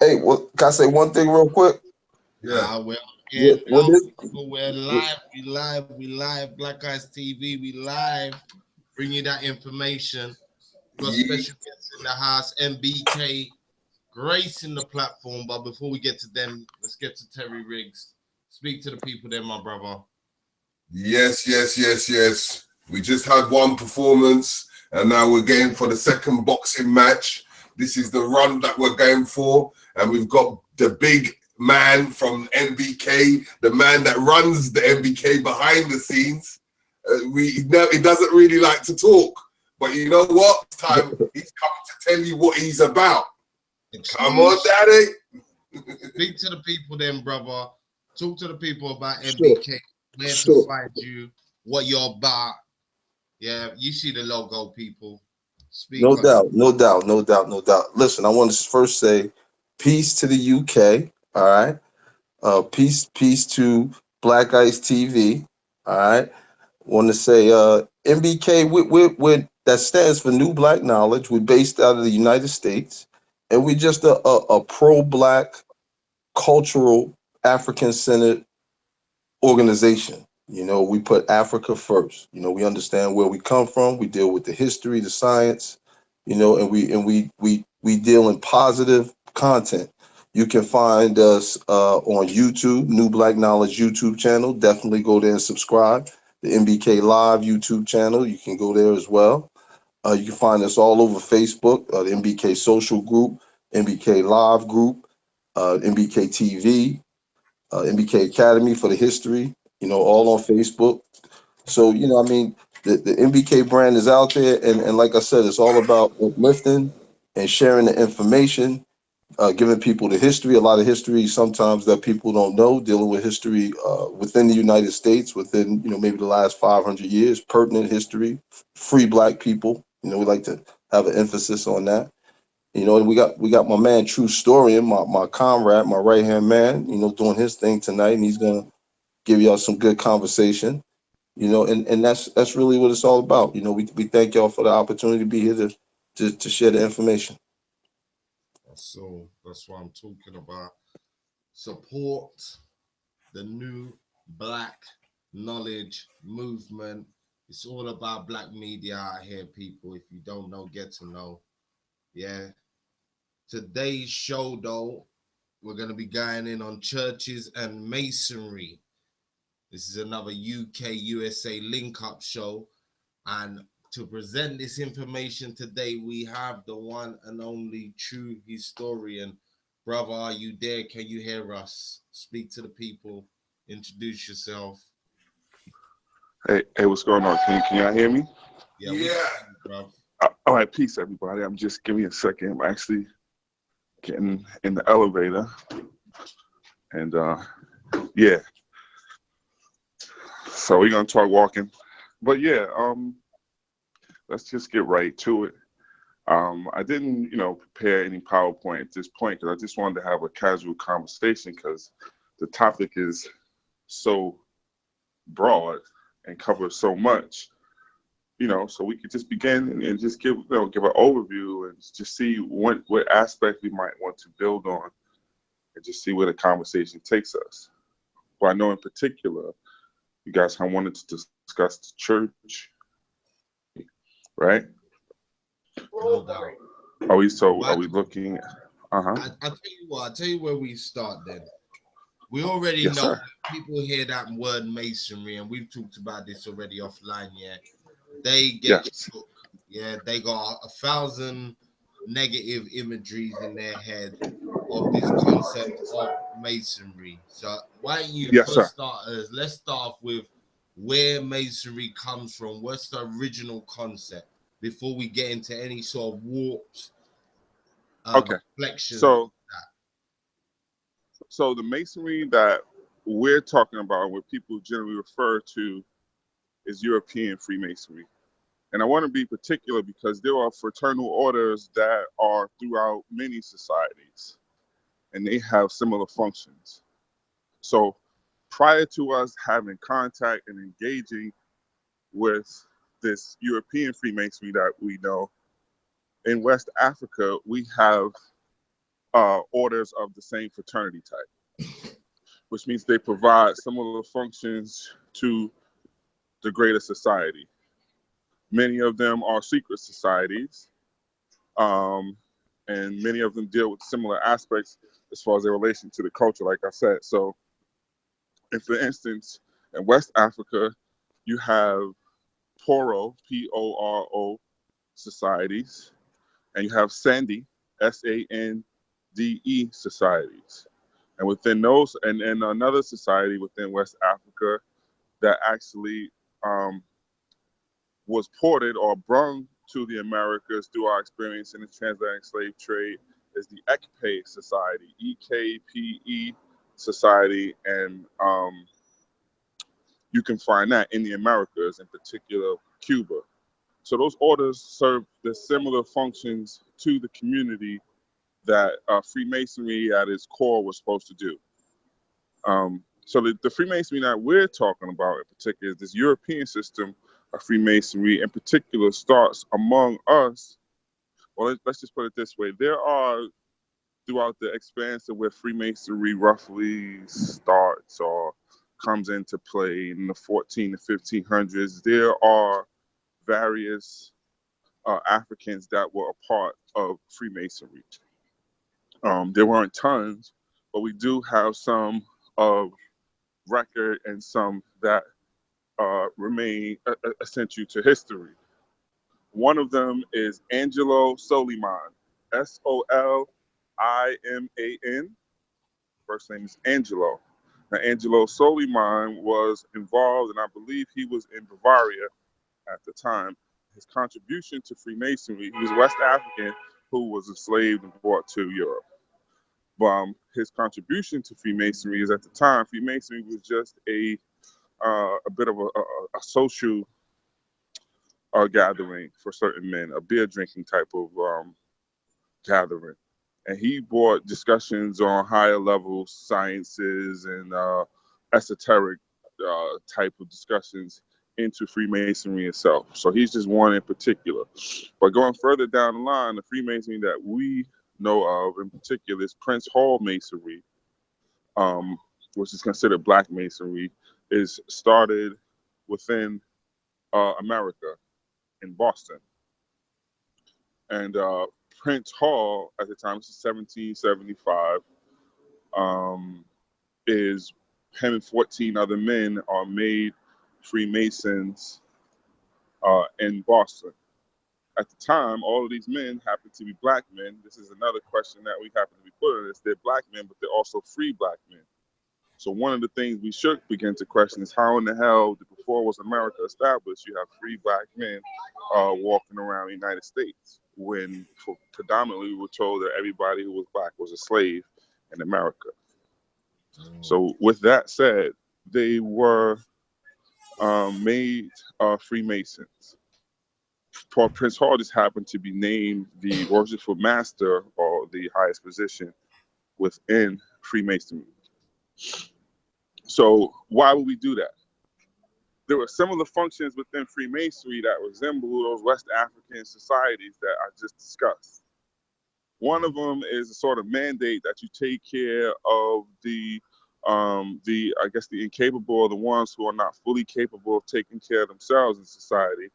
Hey, what, can I say one thing real quick? Yeah. We're What, here what now, is people. We're live. We live. Black Eyes TV. We live. Bring you that information. Got special guests in the house. MBK gracing the platform. But before we get to them, let's get to Terry Riggs. Speak to the people there, my brother. Yes. We just had one performance, and now we're going for the second boxing match. This is the run that we're going for, and we've got the big man from NBK, the man that runs the NBK behind the scenes. He doesn't really like to talk, but you know what? It's time he's coming to tell you what he's about. Come on, Daddy. Speak to the people then, brother. Talk to the people about Sure. NBK, where Sure. to find you, what you're about. Yeah, you see the logo, people. Speak No on it. doubt, no doubt, no doubt, no doubt. Listen, I want to first say peace to the UK. All right. Peace to Black Ice TV. All right. Want to say MBK, that stands for New Black Knowledge. We're based out of the United States, and we're just a pro-black, cultural, African-centered organization. You know, we put Africa first. You know, we understand where we come from. We deal with the history, the science. You know, and we deal in positive content. You can find us on YouTube, New Black Knowledge YouTube channel. Definitely go there and subscribe. The MBK Live YouTube channel. You can go there as well. You can find us all over Facebook, the MBK Social Group, MBK Live Group, MBK TV, MBK Academy for the history, you know, all on Facebook. So, you know, I mean, the MBK brand is out there. And like I said, it's all about uplifting and sharing the information, giving people the history, a lot of history sometimes that people don't know, dealing with history within the United States, within, you know, maybe the last 500 years, pertinent history, free black people. You know, we like to have an emphasis on that. You know, and we got my man TRUTHSTORIAN, my comrade, my right hand man, you know, doing his thing tonight, and he's gonna give y'all some good conversation. You know, and that's really what it's all about. You know, we thank y'all for the opportunity to be here to share the information. So that's what I'm talking about. Support the new Black Knowledge movement. It's all about black media out here, people. If you don't know, get to know. Yeah. Today's show, though, we're going to be going in on churches and masonry. This is another UK USA link up show. And to present this information today, we have the one and only true historian. Brother, are you there? Can you hear us? Speak to the people. Introduce yourself. Hey, what's going on? Can y'all hear me? Yeah, we can hear you, bro. All right, peace, everybody. I'm just give me a second. I'm actually getting in the elevator, and yeah. So we're gonna talk walking, but yeah, let's just get right to it. I didn't, prepare any PowerPoint at this point because I just wanted to have a casual conversation because the topic is so broad and covers so much. So we could just begin and just give an overview and just see what aspect we might want to build on and just see where the conversation takes us. But I know in particular, you guys have wanted to discuss the church, right? No doubt. Are we looking? I tell you where we start then. We already Yes, know sir. people hear that word masonry, and we've talked about this already offline. Yeah, they get Yes. shook. Yeah, they got 1,000 negative imageries in their head of this concept of masonry. So why don't you Yes, first sir. start us? Let's start off with where masonry comes from. What's the original concept before we get into any sort of warped Okay. reflection? So the masonry that we're talking about, what people generally refer to, is European Freemasonry. And I want to be particular because there are fraternal orders that are throughout many societies, and they have similar functions. So prior to us having contact and engaging with this European Freemasonry that we know, in West Africa, we have orders of the same fraternity type, which means they provide similar functions to the greater society. Many of them are secret societies, um, and many of them deal with similar aspects as far as their relation to the culture, like I said. So, and for instance, in West Africa, you have Poro, Poro societies, and you have Sandy, Sande societies. And within those, and another society within West Africa that actually was ported or brung to the Americas through our experience in the transatlantic slave trade is the Ekpe Society, EKPE Society, and you can find that in the Americas, in particular Cuba. So those orders serve the similar functions to the community that Freemasonry at its core was supposed to do. So the Freemasonry that we're talking about in particular is this European system of Freemasonry in particular starts among us. Well, let's just put it this way. There are, throughout the expanse of where Freemasonry roughly starts or comes into play in the 14 to 1500s, there are various Africans that were a part of Freemasonry. There weren't tons, but we do have some of record and some that remain essential to history. One of them is Angelo Soliman, Soliman. First name is Angelo. Now, Angelo Soliman was involved, and I believe he was in Bavaria at the time. His contribution to Freemasonry, he was West African who was enslaved and brought to Europe. His contribution to Freemasonry is at the time, Freemasonry was just a bit of a social gathering for certain men, a beer drinking type of gathering. And he brought discussions on higher level sciences and esoteric type of discussions into Freemasonry itself. So he's just one in particular. But going further down the line, the Freemasonry that we know of in particular is Prince Hall Masonry, which is considered Black Masonry, is started within America in Boston. And Prince Hall, at the time, this is 1775, is him and 14 other men are made Freemasons in Boston. At the time, all of these men happen to be Black men. This is another question that we happen to be putting is they're Black men, but they're also free Black men. So one of the things we should begin to question is how in the hell, before was America established, you have free Black men walking around the United States when predominantly we were told that everybody who was Black was a slave in America. So with that said, they were made Freemasons. Prince Hall just happened to be named the worshipful master or the highest position within Freemasonry. So why would we do that? There were similar functions within Freemasonry that resemble those West African societies that I just discussed. One of them is a sort of mandate that you take care of the I guess the incapable or the ones who are not fully capable of taking care of themselves in society.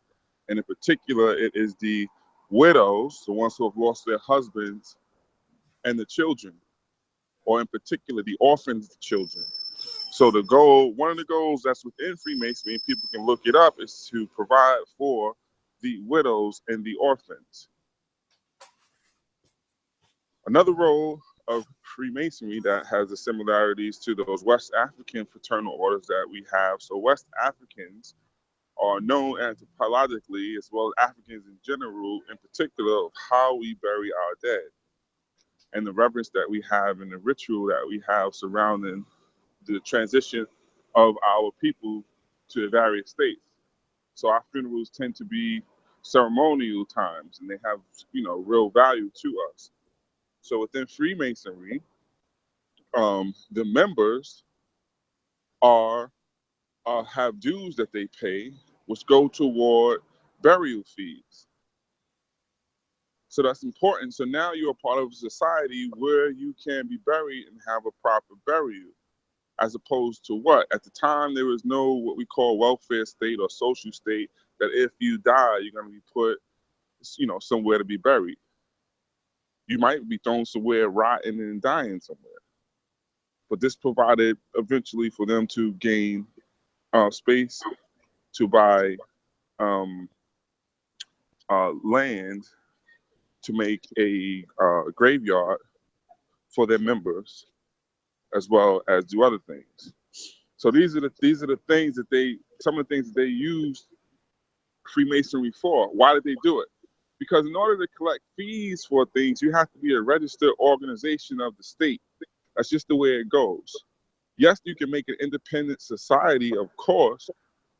And in particular, it is the widows, the ones who have lost their husbands, and the children, or in particular, the orphans' children. So the goal, one of the goals that's within Freemasonry, and people can look it up, is to provide for the widows and the orphans. Another role of Freemasonry that has the similarities to those West African fraternal orders that we have. So West Africans are known anthropologically, as well as Africans in general, in particular, of how we bury our dead and the reverence that we have and the ritual that we have surrounding the transition of our people to the various states. So our funerals tend to be ceremonial times, and they have, real value to us. So within Freemasonry, the members have dues that they pay, which go toward burial fees. So that's important. So now you're a part of a society where you can be buried and have a proper burial, as opposed to what? At the time, there was no what we call welfare state or social state, that if you die, you're going to be put, somewhere to be buried. You might be thrown somewhere rotting and dying somewhere. But this provided eventually for them to gain space to buy um, land to make a graveyard for their members, as well as do other things. So these are the things that some of the things that they used Freemasonry for. Why did they do it? Because in order to collect fees for things, you have to be a registered organization of the state. That's just the way it goes. Yes, you can make an independent society, of course,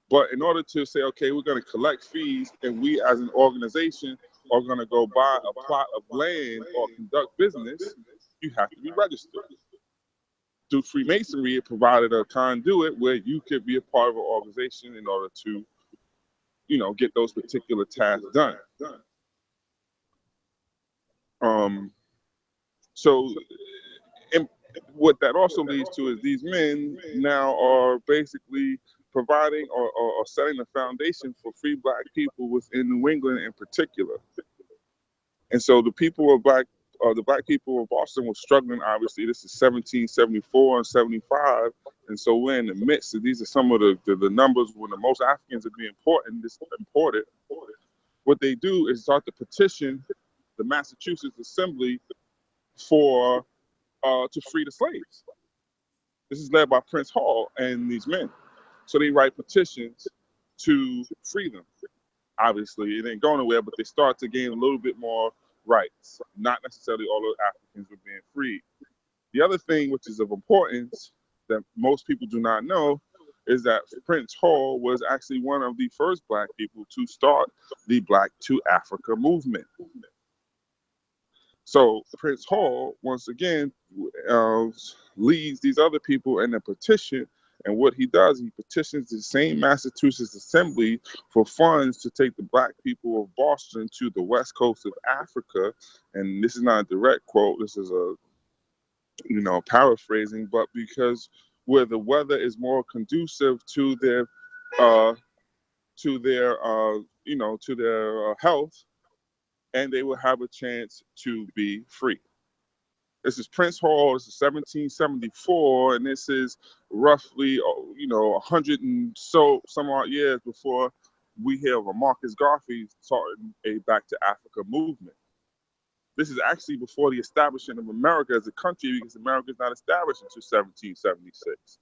but in order to say, okay, we're going to collect fees and we as an organization are going to go buy a plot of land or conduct business, you have to be registered. Through Freemasonry, it provided a conduit where you could be a part of an organization in order to, get those particular tasks done. So and what that also leads to is these men now are basically providing or setting the foundation for free Black people within New England in particular. And so the Black people of Boston were struggling. Obviously, this is 1774 and 75, and so we're in the midst of these are some of the numbers when the most Africans are being imported. What they do is start to petition the Massachusetts Assembly for to free the slaves. This is led by Prince Hall and these men. So they write petitions to free them. Obviously, it ain't going nowhere, but they start to gain a little bit more rights. Not necessarily all of Africans were being freed. The other thing, which is of importance, that most people do not know, is that Prince Hall was actually one of the first Black people to start the Black to Africa movement. So Prince Hall, once again, leads these other people in a petition. And what he does, he petitions the same Massachusetts Assembly for funds to take the Black people of Boston to the west coast of Africa. And this is not a direct quote, this is a, paraphrasing, but because where the weather is more conducive to their health, and they will have a chance to be free. This is Prince Hall. This is 1774, and this is roughly, 100 and some odd years before we hear of a Marcus Garvey starting a Back to Africa movement. This is actually before the establishment of America as a country, because America is not established until 1776.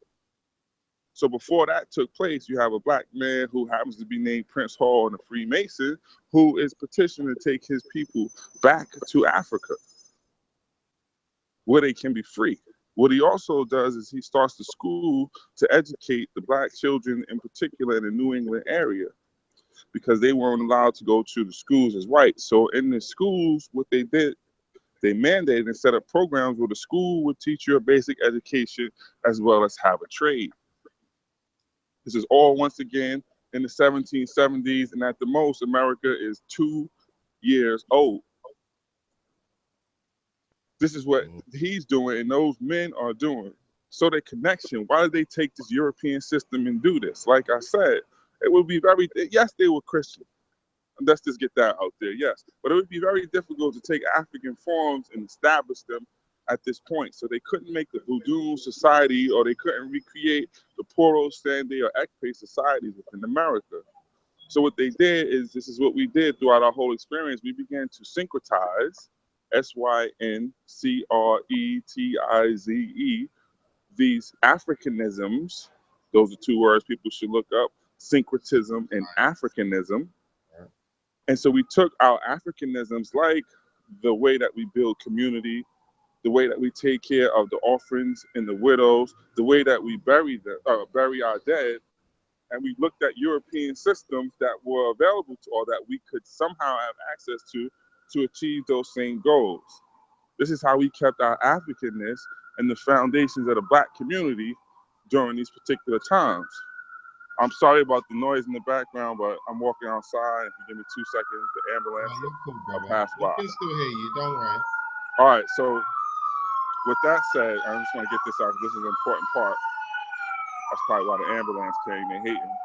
So before that took place, you have a Black man who happens to be named Prince Hall and a Freemason who is petitioning to take his people back to Africa, where they can be free. What he also does is he starts the school to educate the Black children, in particular in the New England area, because they weren't allowed to go to the schools as whites. So in the schools, what they did, they mandated and set up programs where the school would teach you a basic education as well as have a trade. This is all, once again, in the 1770s, and at the most, America is 2 years old. This is what he's doing and those men are doing. So the connection, why did they take this European system and do this? Like I said, it would be yes, they were Christian. Let's just get that out there, yes. But it would be very difficult to take African forms and establish them at this point. So they couldn't make the Voodoo society, or they couldn't recreate the Poro, Sanday, or Ekpe societies within America. So what they did is, this is what we did throughout our whole experience. We began to syncretize, SYNCRETIZE, these Africanisms. Those are two words people should look up: syncretism and Africanism. And so we took our Africanisms, like the way that we build community, the way that we take care of the orphans and the widows, the way that we bury our dead, and we looked at European systems that were available to, or that we could somehow have access to achieve those same goals. This is how we kept our Africanness and the foundations of the Black community during these particular times. I'm sorry about the noise in the background, but I'm walking outside. If you give me 2 seconds, the ambulance You're cool, will brother. pass We by. can still hear you. Don't worry. All right, so with that said, I just want to get this out. This is an important part. That's probably why the ambulance came. They hating.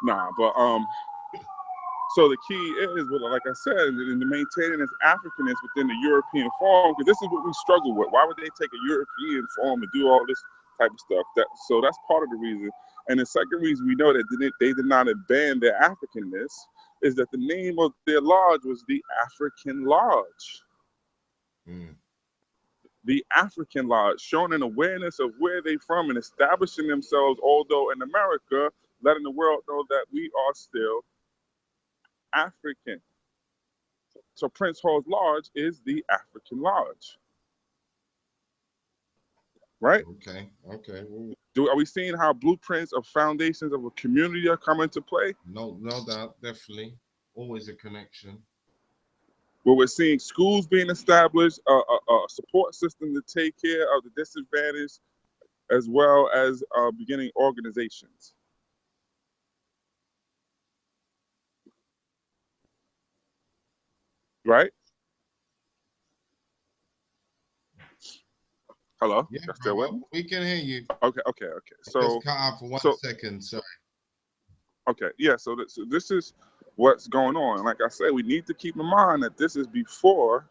Nah, but so the key is, well, like I said, in the maintaining this Africanness within the European form, because this is what we struggle with. Why would they take a European form and do all this type of stuff? So that's part of the reason. And the second reason we know that they did not abandon their Africanness is that the name of their lodge was the African Lodge. The African Lodge, showing an awareness of where they from and establishing themselves, although in America, letting the world know that we are still African. So Prince Hall's Lodge is the African Lodge. Right? Okay. Are we seeing how blueprints of foundations of a community are coming into play? No doubt, definitely. Always a connection. Where we're seeing schools being established, a support system to take care of the disadvantaged, as well as beginning organizations. Right? Hello? Yeah, Y'all still with me? we can hear you. Okay. So just cut out for 1 second. Sorry. Okay, yeah. So this is what's going on. Like I said, we need to keep in mind that this is before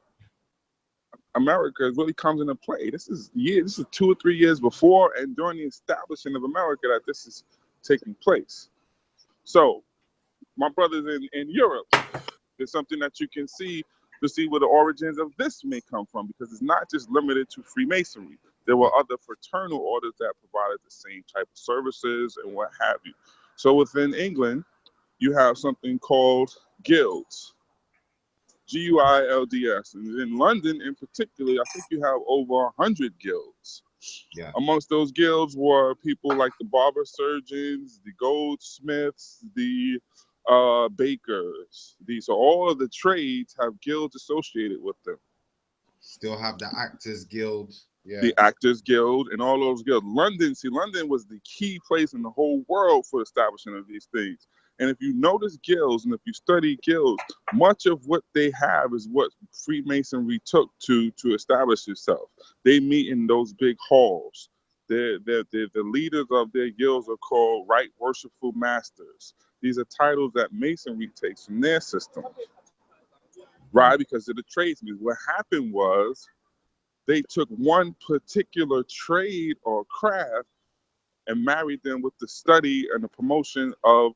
America really comes into play. This is 2 or 3 years before and during the establishment of America that this is taking place. So, my brothers in Europe, there's something that you can see to see where the origins of this may come from, because it's not just limited to Freemasonry. There were other fraternal orders that provided the same type of services and what have you. So within England, you have something called guilds, Guilds. And in London in particular, I think you have over 100 guilds. Yeah. Amongst those guilds were people like the barber surgeons, the goldsmiths, the bakers. So all of the trades have guilds associated with them. Still have the Actors Guild. Yeah. The Actors Guild and all those guilds. London was the key place in the whole world for establishment of these things. And if you notice guilds and if you study guilds, much of what they have is what Freemasonry took to establish itself. They meet in those big halls. The leaders of their guilds are called Right Worshipful Masters. These are titles that Masonry takes from their system, right? Because of the tradesmen. What happened was they took one particular trade or craft and married them with the study and the promotion of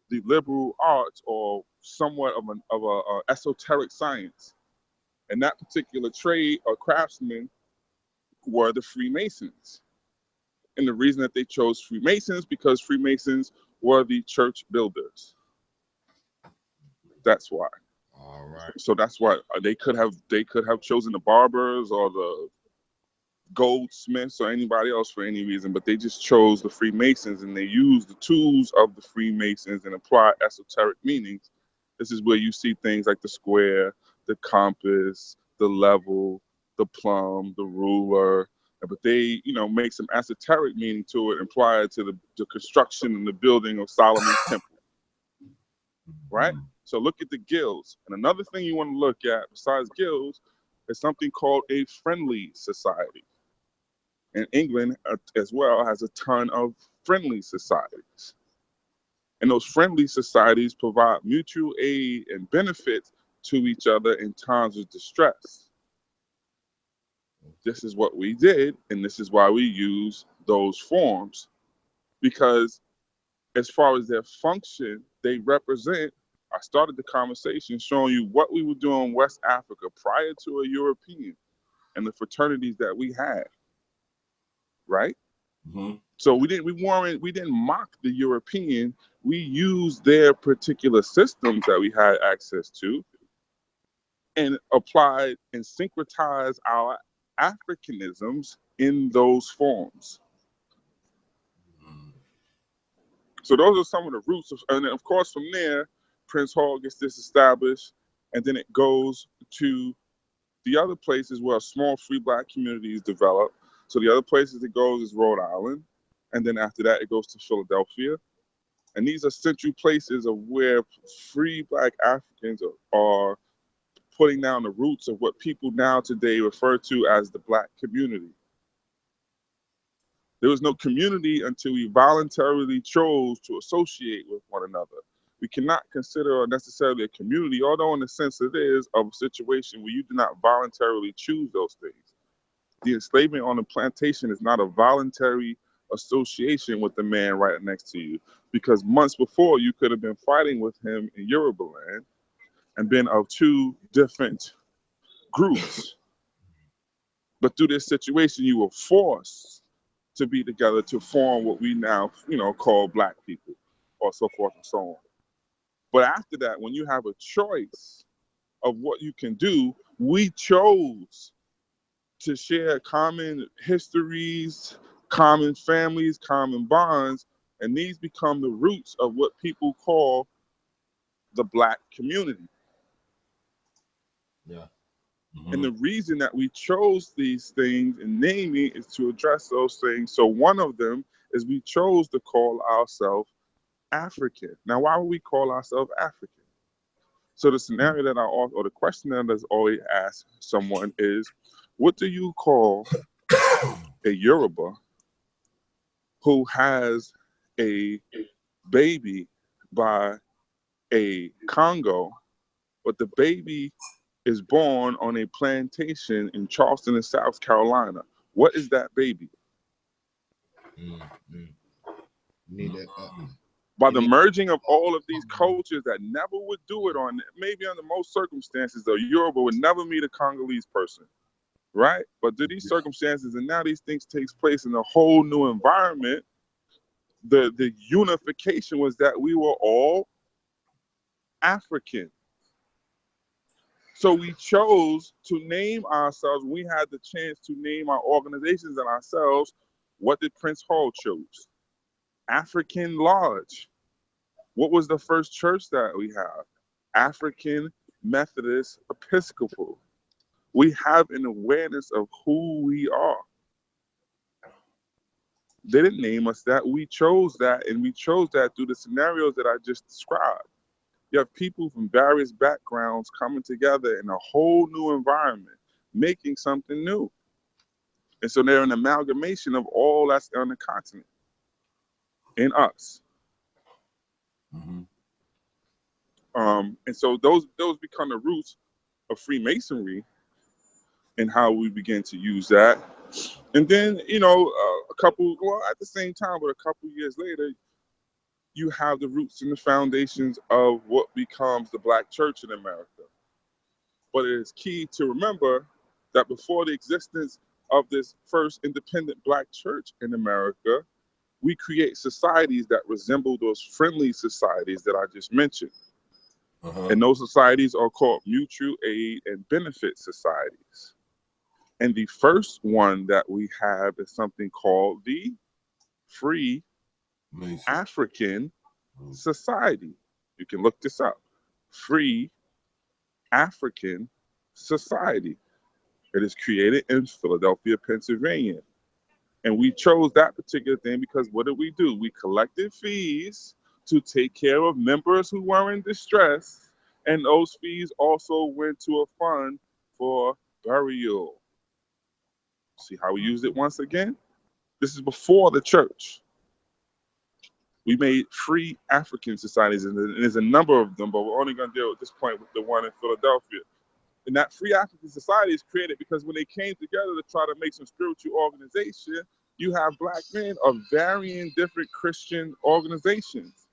the liberal arts, or somewhat of a esoteric science. And that particular trade or craftsman were the Freemasons. And the reason that they chose Freemasons, because Freemasons were the church builders. That's why. All right. So that's why they could have chosen the barbers or the goldsmiths or anybody else for any reason, but they just chose the Freemasons, and they used the tools of the Freemasons and applied esoteric meanings. This is where you see things like the square, the compass, the level, the plumb, the ruler, but they, make some esoteric meaning to it and apply it to the construction and the building of Solomon's temple. Right? So look at the guilds. And another thing you want to look at besides guilds is something called a friendly society. And England as well has a ton of friendly societies. And those friendly societies provide mutual aid and benefits to each other in times of distress. This is what we did, and this is why we use those forms. Because as far as their function, they represent, I started the conversation showing you what we were doing in West Africa prior to a European and the fraternities that we had. Right? Mm-hmm. So we didn't mock the European. We used their particular systems that we had access to and applied and syncretized our Africanisms in those forms. So those are some of the roots and then of course from there, Prince Hall gets this established, and then it goes to the other places where small free black communities develop. So the other places it goes is Rhode Island, and then after that it goes to Philadelphia. And these are central places of where free Black Africans are putting down the roots of what people now today refer to as the Black community. There was no community until we voluntarily chose to associate with one another. We cannot consider necessarily a community, although in a sense it is, of a situation where you do not voluntarily choose those things. The enslavement on the plantation is not a voluntary association with the man right next to you, because months before you could have been fighting with him in Yoruba land and been of two different groups. But through this situation, you were forced to be together to form what we now, call Black people, or so forth and so on. But after that, when you have a choice of what you can do, we chose to share common histories, common families, common bonds, and these become the roots of what people call the Black community. Yeah. Mm-hmm. And the reason that we chose these things and naming is to address those things. So one of them is we chose to call ourselves African. Now, why would we call ourselves African? So the scenario that or the question that is always asked someone is, what do you call a Yoruba who has a baby by a Congo, but the baby is born on a plantation in Charleston, in South Carolina? What is that baby? By the merging of all of these cultures that never would do it on, maybe under most circumstances, the Yoruba would never meet a Congolese person, right? But through these circumstances, and now these things takes place in a whole new environment, the unification was that we were all African. So we chose to name ourselves. We had the chance to name our organizations and ourselves. What did Prince Hall choose? African Lodge. What was the first church that we have? African Methodist Episcopal. We have an awareness of who we are. They didn't name us that. We chose that, and we chose that through the scenarios that I just described. You have people from various backgrounds coming together in a whole new environment, making something new. And so they're an amalgamation of all that's on the continent in us. Mm-hmm. And so those become the roots of Freemasonry and how we begin to use that. And then, at the same time, but a couple years later, you have the roots and the foundations of what becomes the Black church in America. But it is key to remember that before the existence of this first independent Black church in America, we create societies that resemble those friendly societies that I just mentioned. Uh-huh. And those societies are called mutual aid and benefit societies. And the first one that we have is something called the Free African Society. You can look this up. Free African Society. It is created in Philadelphia, Pennsylvania. And we chose that particular thing because what did we do? We collected fees to take care of members who were in distress. And those fees also went to a fund for burial. See how we used it once again? This is before the church. We made free African societies, and there's a number of them, but we're only going to deal at this point with the one in Philadelphia. And that free African society is created because when they came together to try to make some spiritual organization, you have Black men of varying different Christian organizations.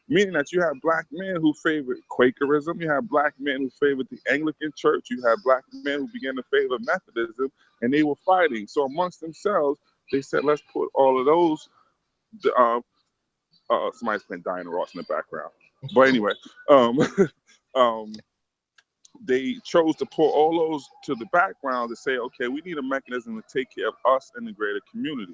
Meaning that you have Black men who favored Quakerism, you have Black men who favored the Anglican Church, you have Black men who began to favor Methodism, and they were fighting. So amongst themselves, they said, let's put all of those, somebody's playing Diana Ross in the background. But anyway, they chose to put all those to the background to say, okay, we need a mechanism to take care of us and the greater community.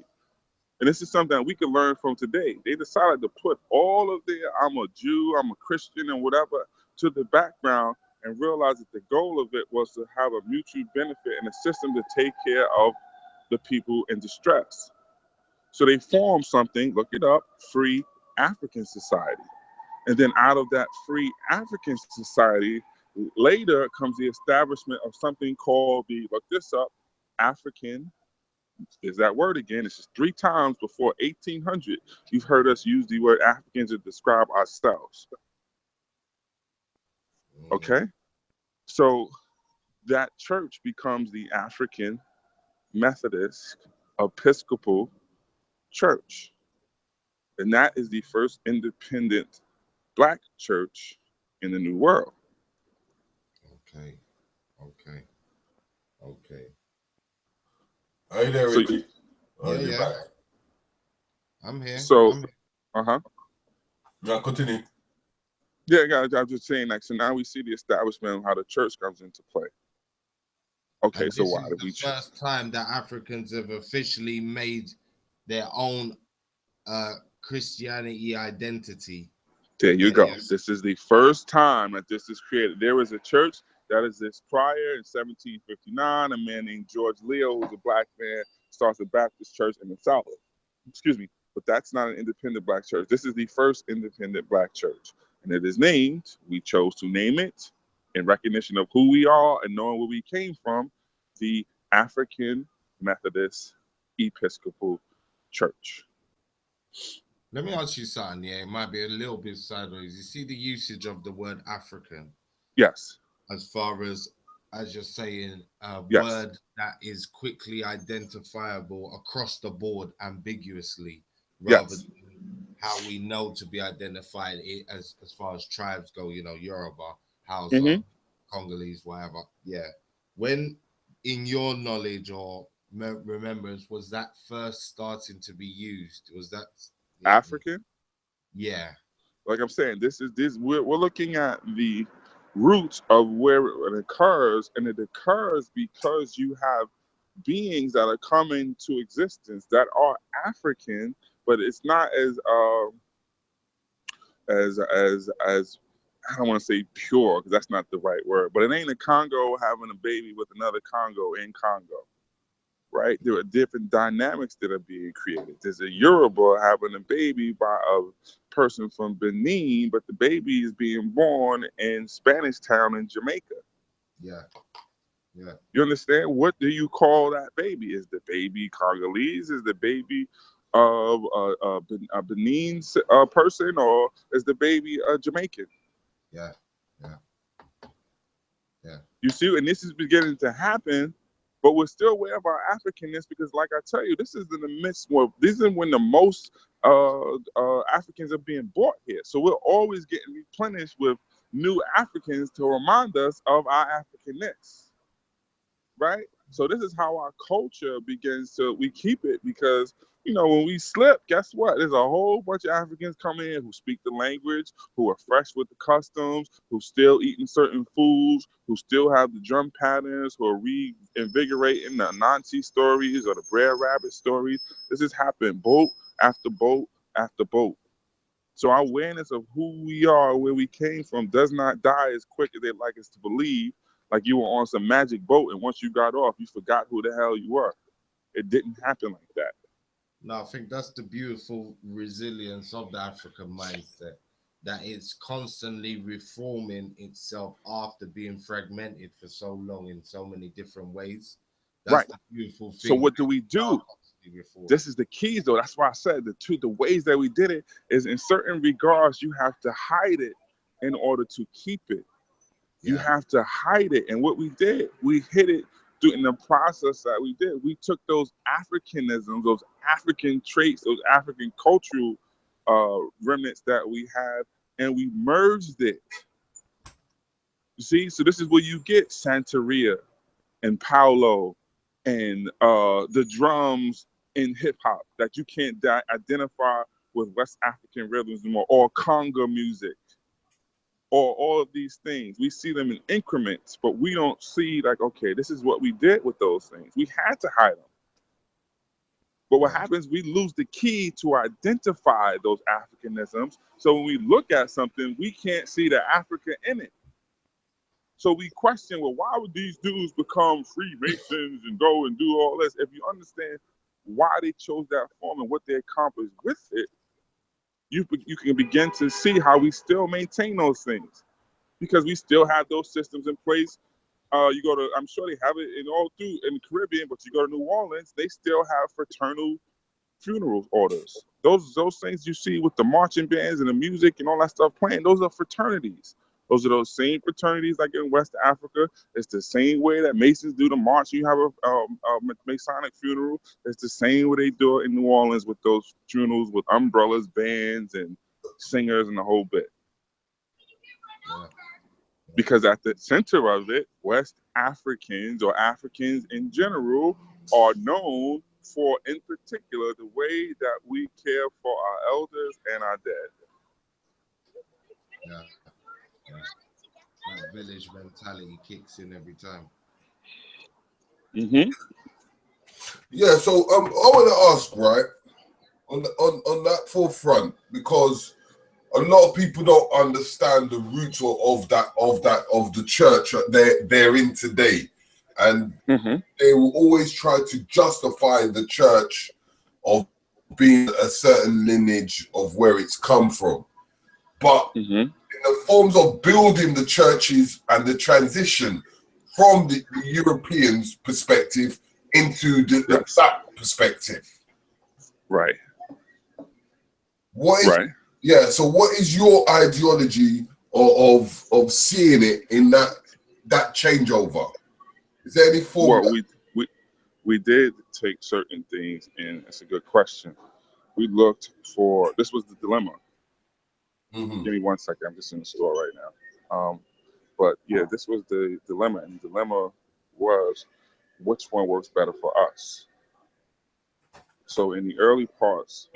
And this is something that we can learn from today. They decided to put all of their, I'm a Jew, I'm a Christian, and whatever, to the background and realize that the goal of it was to have a mutual benefit and a system to take care of the people in distress. So they formed something, look it up, Free African Society. And then out of that Free African Society, later comes the establishment of something called the, look this up, African, is that word again. It's just 3 times before 1800. You've heard us use the word Africans to describe ourselves. Okay? So that church becomes the African Methodist Episcopal Church. And that is the first independent Black church in the New World. Okay. Are you there, So, Ricky? Oh, Yeah, you're yeah. back. I'm here. so uh-huh. Yeah, continue. Yeah, guys, I'm just saying, like, so now we see the establishment of how the church comes into play. Okay, And so this why is did the we choose? first time that Africans have officially made their own Christianity identity. There you Yeah, go. yes. This is the first time that this is created. There was a church that exists prior in 1759. A man named George Leo, who's a Black man, starts a Baptist church in the South. Excuse me, but that's not an independent Black church. This is the first independent Black church. And it is named, we chose to name it in recognition of who we are and knowing where we came from, the African Methodist Episcopal Church. Let me ask you something. Yeah, it might be a little bit sideways. You see the usage of the word African Yes, as far as you're saying, a yes, word that is quickly identifiable across the board ambiguously, rather yes. than how we know to be identified as far as tribes go, you know, Yoruba, Hausa, Hmm. Congolese, whatever. Yeah. When, in your knowledge or remembrance, was that first starting to be used? Was that, African. yeah, Like I'm saying, we're looking at the roots of where it occurs, and it occurs because you have beings that are coming to existence that are African, but it's not as I don't want to say pure because that's not the right word, but it ain't a Congo having a baby with another Congo in Congo. Right? There are different dynamics that are being created. There's a Yoruba having a baby by a person from Benin, but the baby is being born in Spanish Town in Jamaica. yeah, yeah. You understand? What do you call that baby? Is the baby Congolese? Is the baby of a Benin person, or is the baby a Jamaican? Yeah, yeah, yeah, You see, and this is beginning to happen, but we're still aware of our Africanness because, like I tell you, this is in the midst where this is when the most Africans are being brought here. So we're always getting replenished with new Africans to remind us of our Africanness, right? So this is how our culture begins to, we keep it because, you know, when we slip, guess what? There's a whole bunch of Africans come in who speak the language, who are fresh with the customs, who still eating certain foods, who still have the drum patterns, who are reinvigorating the Anansi stories or the Brer Rabbit stories. This has happened boat after boat after boat. So our awareness of who we are, where we came from, does not die as quick as they'd like us to believe. Like you were on some magic boat, and once you got off, you forgot who the hell you were. It didn't happen like that. No, I think that's the beautiful resilience of the African mindset, that it's constantly reforming itself after being fragmented for so long in so many different ways. That's Right. the beautiful So thing. what do we We are do? constantly reforming. This is the keys, though. That's why I said the ways that we did it is in certain regards you have to hide it in order to keep it. You Yeah, have to hide it. And what we did, we hid it in the process that we did. We took those Africanisms, those African traits, those African cultural remnants that we have, and we merged it. You see, so this is where you get Santeria and Paulo and the drums in hip hop that you can't identify with West African rhythms anymore, or conga music, or all of these things. We see them in increments, but we don't see like, okay, this is what we did with those things. We had to hide them. But what yeah, happens, we lose the key to identify those Africanisms. So when we look at something, we can't see the Africa in it. So we question, well, why would these dudes become Freemasons and go and do all this? If you understand why they chose that form and what they accomplished with it, you can begin to see how we still maintain those things, because we still have those systems in place. You go to, I'm sure they have it in all through in the Caribbean, but you go to New Orleans, they still have fraternal funeral orders. Those things you see with the marching bands and the music and all that stuff playing, those are fraternities. Those are those same fraternities like in West Africa. It's the same way that Masons do the march. You have a Masonic funeral. It's the same way they do it in New Orleans with those funerals with umbrellas, bands, and singers and the whole bit. Yeah. Because at the center of it, West Africans or Africans in general are known for, in particular, the way that we care for our elders and our dead. Yeah. That village mentality kicks in every time. Mm-hmm. Yeah, so I want to ask, right, on that forefront, because a lot of people don't understand the roots of the church that they're in today, and they will always try to justify the church of being a certain lineage of where it's come from. But in the forms of building the churches and the transition from the Europeans' perspective into the black perspective. Right. What is, right. Yeah, so what is your ideology of seeing it in that changeover? Is there any form? Well, we did take certain things, and it's a good question. We looked for, this was the dilemma. Give me 1 second, I'm just in the store right now. But yeah, this was the dilemma, and the dilemma was which one works better for us. So in the early parts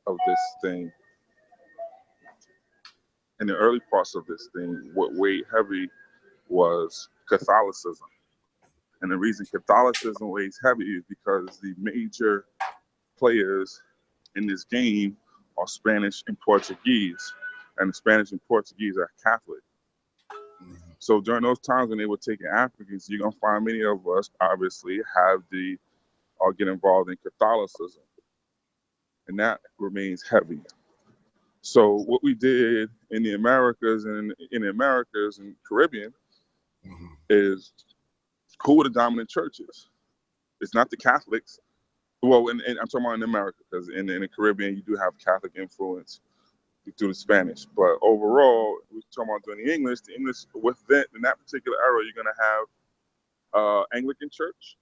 of this thing, what weighed heavy was Catholicism. And the reason Catholicism weighs heavy is because the major players in this game are Spanish and Portuguese, and the Spanish and Portuguese are Catholic. So during those times when they were taking Africans, you're gonna find many of us obviously get involved in Catholicism, and that remains heavy. So what we did in the Americas and Caribbean is who are the dominant churches? It's not the Catholics. Well, and I'm talking about in America, because in the Caribbean you do have Catholic influence through the Spanish. But overall, we're talking about doing the English within in that particular era, you're gonna have Anglican Church.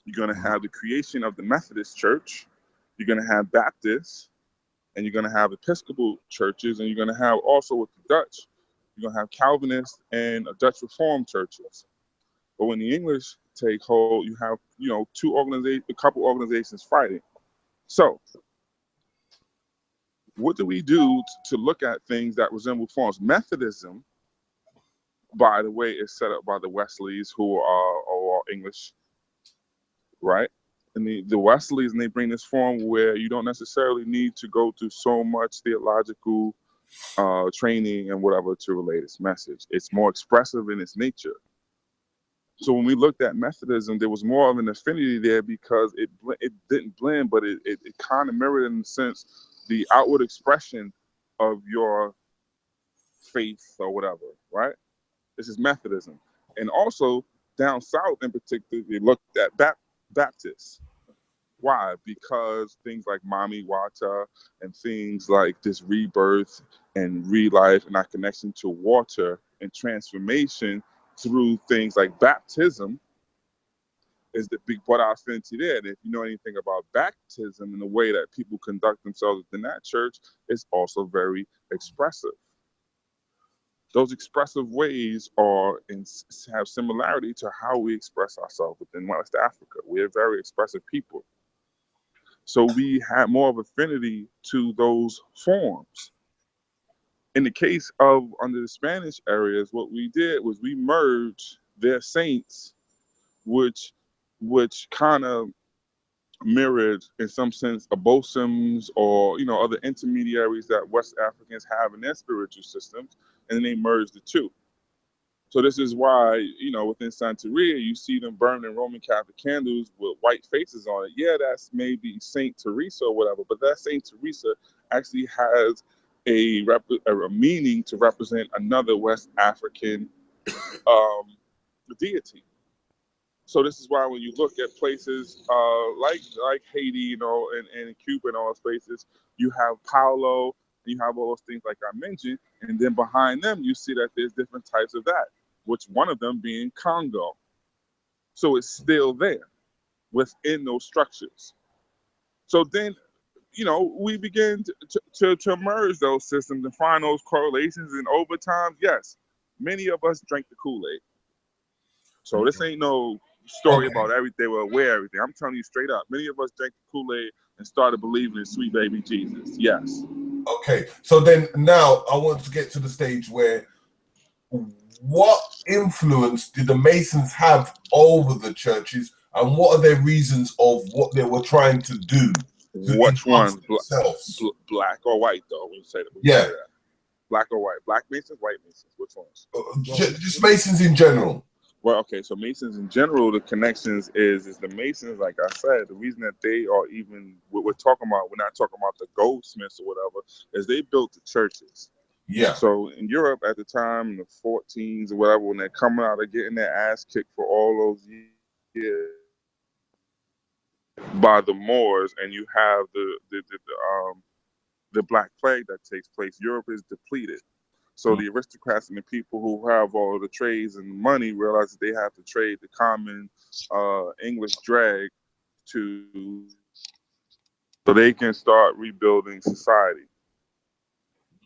You're gonna have the creation of the Methodist Church. You're gonna have Baptists, and you're gonna have Episcopal churches, and you're gonna have also with the Dutch, you're gonna have Calvinist and Dutch Reformed churches. But when the English take hold, you have a couple organizations fighting. So what do we do to look at things that resemble forms? Methodism, by the way, is set up by the Wesleys, who are all English, right? And the Wesleys, and they bring this form where you don't necessarily need to go through so much theological training and whatever to relate its message. It's more expressive in its nature. So when we looked at Methodism, there was more of an affinity there because it didn't blend, but it kind of mirrored, in a sense, the outward expression of your faith or whatever, right? This is Methodism. And also down south in particular, they looked at Baptists. Why? Because things like Mami Wata and things like this rebirth and re-life and our connection to water and transformation through things like baptism is the big part of affinity there. And if you know anything about baptism and the way that people conduct themselves within that church, it's also very expressive. Those expressive ways have similarity to how we express ourselves within West Africa. We're very expressive people. So we have more of affinity to those forms. In the case of under the Spanish areas, what we did was we merged their saints, which kind of mirrored in some sense abosoms or other intermediaries that West Africans have in their spiritual systems, and then they merged the two. So this is why, you know, within Santeria, you see them burning Roman Catholic candles with white faces on it. Yeah, that's maybe Saint Teresa or whatever, but that Saint Teresa actually has a meaning to represent another West African um, deity. So this is why when you look at places like Haiti, you know, and Cuba and all those places, you have Paulo, and you have all those things like I mentioned, and then behind them you see that there's different types of that, which one of them being Congo. So it's still there within those structures. So then, you know, we begin to merge those systems and find those correlations, and over time, yes, many of us drank the Kool-Aid. So this ain't no story Okay. about everything or aware everything. I'm telling you straight up. Many of us drank the Kool-Aid and started believing in sweet baby Jesus. Yes. Okay. So then now I want to get to the stage where what influence did the Masons have over the churches, and what are their reasons of what they were trying to do to Which enhance one? themselves? Black or white though? When you say that, Yeah. black or white? Black Masons, white Masons. Which ones? Just Masons in general. Well, okay, so Masons in general, the connections is the Masons, like I said, the reason that they are even what we're talking about, we're not talking about the goldsmiths or whatever, is they built the churches. Yeah. So in Europe at the time, in the 14s or whatever, when they're coming out of getting their ass kicked for all those years by the Moors, and you have the Black Plague that takes place, Europe is depleted. So the aristocrats and the people who have all the trades and money realize that they have to trade the common English drag to so they can start rebuilding society.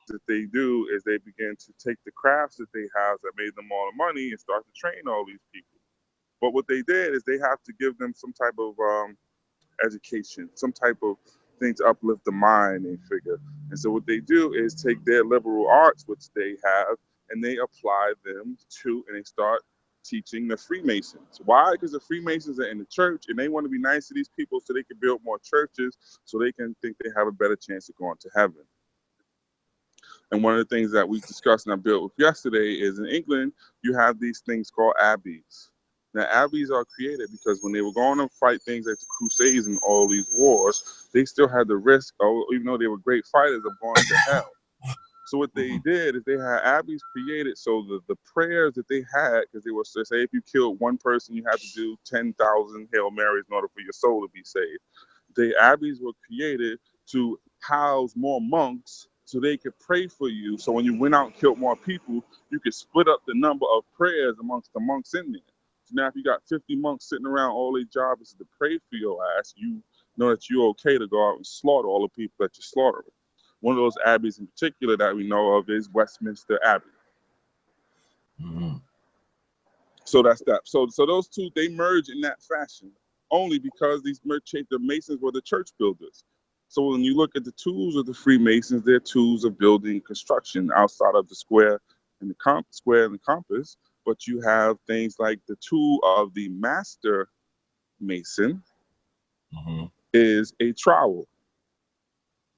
What they do is they begin to take the crafts that they have that made them all the money and start to train all these people. But what they did is they have to give them some type of education, some type of thing to uplift the mind, they figure. And so what they do is take their liberal arts, which they have, and they apply them to, and they start teaching the Freemasons. Why? Because the Freemasons are in the church and they want to be nice to these people so they can build more churches so they can think they have a better chance of going to heaven. And one of the things that we discussed and I built with yesterday is in England, you have these things called abbeys. Now, abbeys are created because when they were going to fight things like the Crusades and all these wars, they still had the risk, of, even though they were great fighters, of going to hell. So what they did is they had abbeys created so the prayers that they had, because they were to say if you killed one person, you had to do 10,000 Hail Marys in order for your soul to be saved. The abbeys were created to house more monks so they could pray for you. So when you went out and killed more people, you could split up the number of prayers amongst the monks in there. So now if you got 50 monks sitting around, all their job is to pray for your ass, you know that you're okay to go out and slaughter all the people that you're slaughtering. One of those abbeys in particular that we know of is Westminster Abbey. Mm-hmm. So that's that. So those two, they merge in that fashion only because the Masons were the church builders. So when you look at the tools of the Freemasons, they're tools of building construction outside of the square and the square and the compass. But you have things like the tool of the master Mason is a trowel.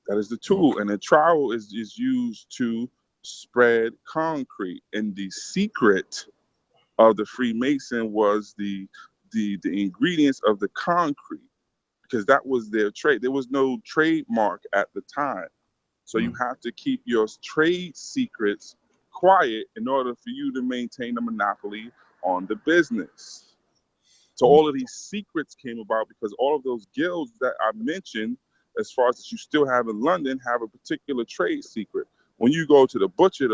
That is the tool, and the trowel is used to spread concrete. And the secret of the Freemason was the ingredients of the concrete, because that was their trade. There was no trademark at the time, so you have to keep your trade secrets quiet in order for you to maintain a monopoly on the business. So all of these secrets came about because all of those guilds that I mentioned, as far as that you still have in London, have a particular trade secret. When you go to the butcher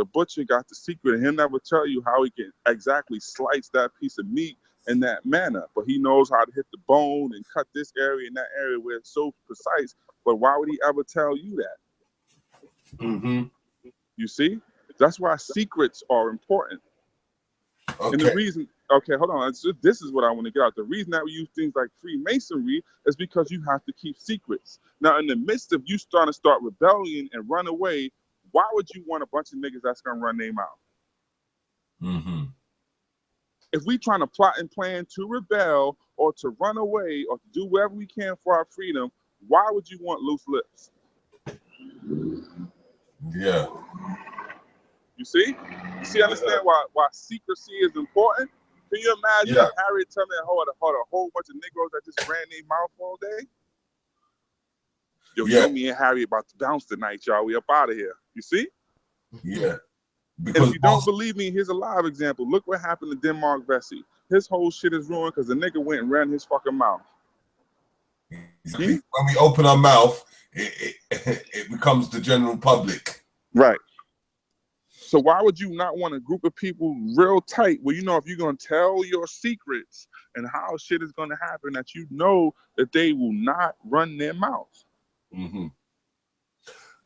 got the secret, and he'll never tell you how he can exactly slice that piece of meat in that manner. But he knows how to hit the bone and cut this area and that area where it's so precise. But why would he ever tell you that? Mm-hmm. You see? That's why secrets are important. Okay. And the reason, okay, hold on. This is what I want to get out. The reason that we use things like Freemasonry is because you have to keep secrets. Now, in the midst of you starting to start rebellion and run away, why would you want a bunch of niggas that's gonna run their mouth? Mm-hmm. If we trying to plot and plan to rebel or to run away or to do whatever we can for our freedom, why would you want loose lips? Yeah. You see? You see, understand why secrecy is important? Can you imagine if Harry tell me, hold a whole bunch of Negroes that just ran their mouth all day? Yo, you know me and Harry about to bounce tonight, y'all. We up out of here. You see? Yeah. And if you don't believe me, here's a live example. Look what happened to Denmark Vesey. His whole shit is ruined because the nigga went and ran his fucking mouth. Exactly. When we open our mouth, it becomes the general public. Right. So why would you not want a group of people real tight where you know if you're going to tell your secrets and how shit is going to happen that you know that they will not run their mouth? Mm-hmm.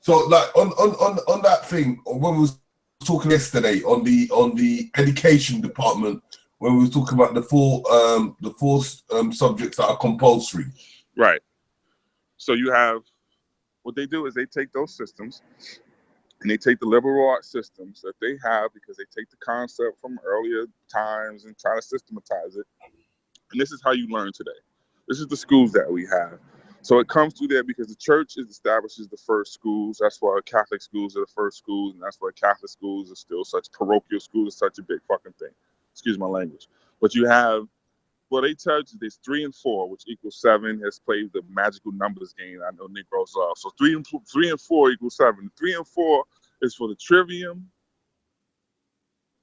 So like on that thing, when we was talking yesterday on the education department, when we was talking about the four subjects that are compulsory. Right. So you have, what they do is they take those systems and they take the liberal arts systems that they have because they take the concept from earlier times and try to systematize it. And this is how you learn today. This is the schools that we have. So it comes through there because the church establishes the first schools. That's why Catholic schools are the first schools, and that's why Catholic schools are still such parochial schools. Is such a big fucking thing. Excuse my language. But you have, well, they tell you there's 3 and 4, which equals 7. Has played the magical numbers game I know Negroes love. So 3 and 4 equals 7. 3 and 4 is for the trivium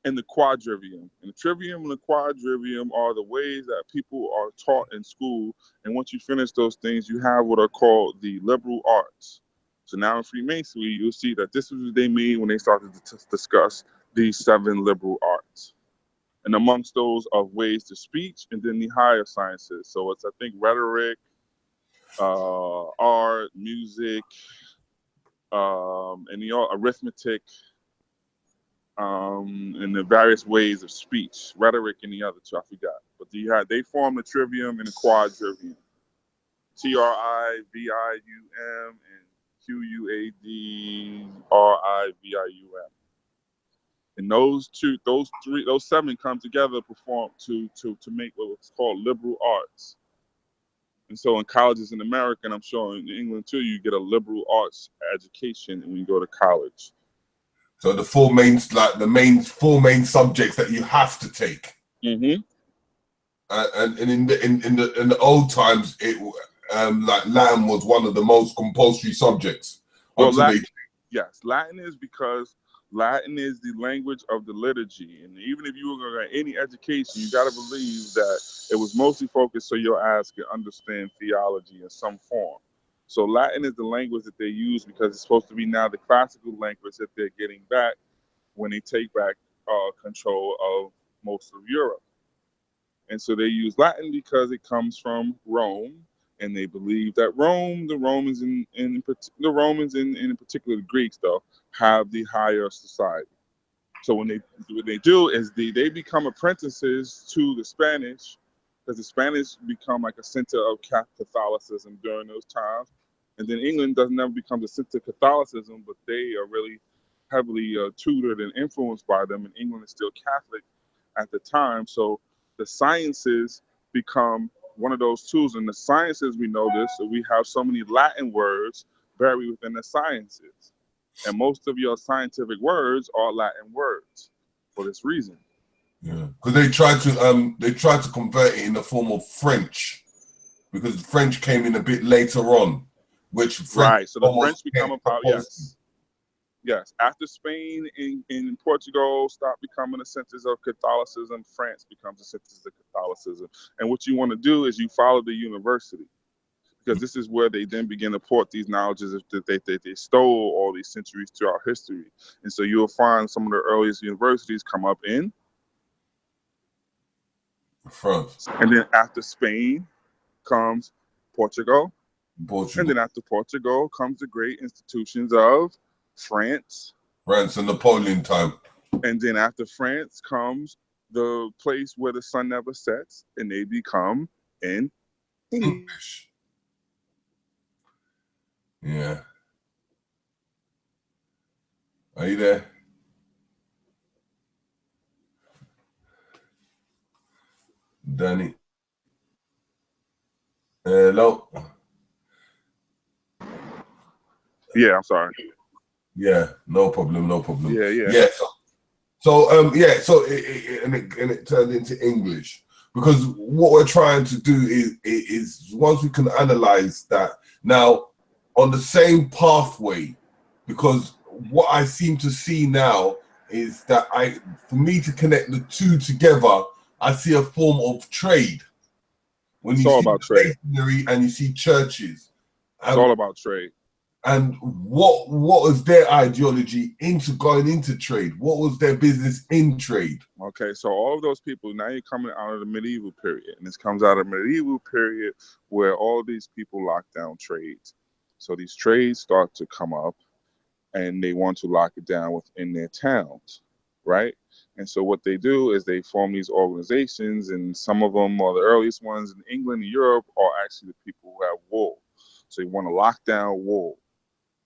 and the quadrivium. And the trivium and the quadrivium are the ways that people are taught in school. And once you finish those things, you have what are called the liberal arts. So now in Freemasonry, you'll see that this is what they mean when they started to discuss these 7 liberal arts. And amongst those are ways to speech and then the higher sciences. So it's, I think, rhetoric, art, music, and the arithmetic, and the various ways of speech, rhetoric, and the other 2, I forgot. But they form the trivium and the quadrivium. TRIVIUM and QUADRIVIUM. And those 7 come together to make what's called liberal arts. And so in colleges in America, and I'm sure in England too, you get a liberal arts education when you go to college. So the 4 main subjects that you have to take. Mm-hmm. And in the old times, it like Latin was one of the most compulsory subjects. Well, yes, Latin is because Latin is the language of the liturgy, and even if you were going to get any education, you got to believe that it was mostly focused so your ass can understand theology in some form. So Latin is the language that they use because it's supposed to be now the classical language that they're getting back when they take back control of most of Europe. And so they use Latin because it comes from Rome, and they believe that the Romans in particular the Greeks though, have the higher society. So what they do is they become apprentices to the Spanish, because the Spanish become like a center of Catholicism during those times. And then England doesn't ever become the center of Catholicism, but they are really heavily tutored and influenced by them, and England is still Catholic at the time. So the sciences become one of those tools. And the sciences, we know this, so we have so many Latin words buried within the sciences. And most of your scientific words are Latin words for this reason. Yeah, because they tried to convert it in the form of French, because French came in a bit later on, which right. So the French become a power. Yes. After Spain and Portugal stop becoming the centers of Catholicism, France becomes the centers of Catholicism. And what you want to do is you follow the university, because this is where they then begin to port these knowledges that they stole all these centuries throughout history. And so you'll find some of the earliest universities come up in France. And then after Spain comes Portugal. And then after Portugal comes the great institutions of France. France and Napoleon time. And then after France comes the place where the sun never sets, and they become in English. Yeah. Are you there? Danny? Hello? Yeah, I'm sorry. Yeah, no problem. Yeah. Yeah, So yeah, so it turned into English because what we're trying to do is once we can analyze that now on the same pathway, because what I seem to see now is that for me to connect the two together, I see a form of trade. When It's you all see about trade. masonry and you see churches, It's all about trade. and what was their ideology into going into trade? What was their business in trade? Okay, so all of those people, now you're coming out of the medieval period, and this comes out of the medieval period where all these people lock down trades. So these trades start to come up, and they want to lock it down within their towns, right? And so what they do is they form these organizations, and some of them are the earliest ones in England and Europe are actually the people who have wool. So they want to lock down wool,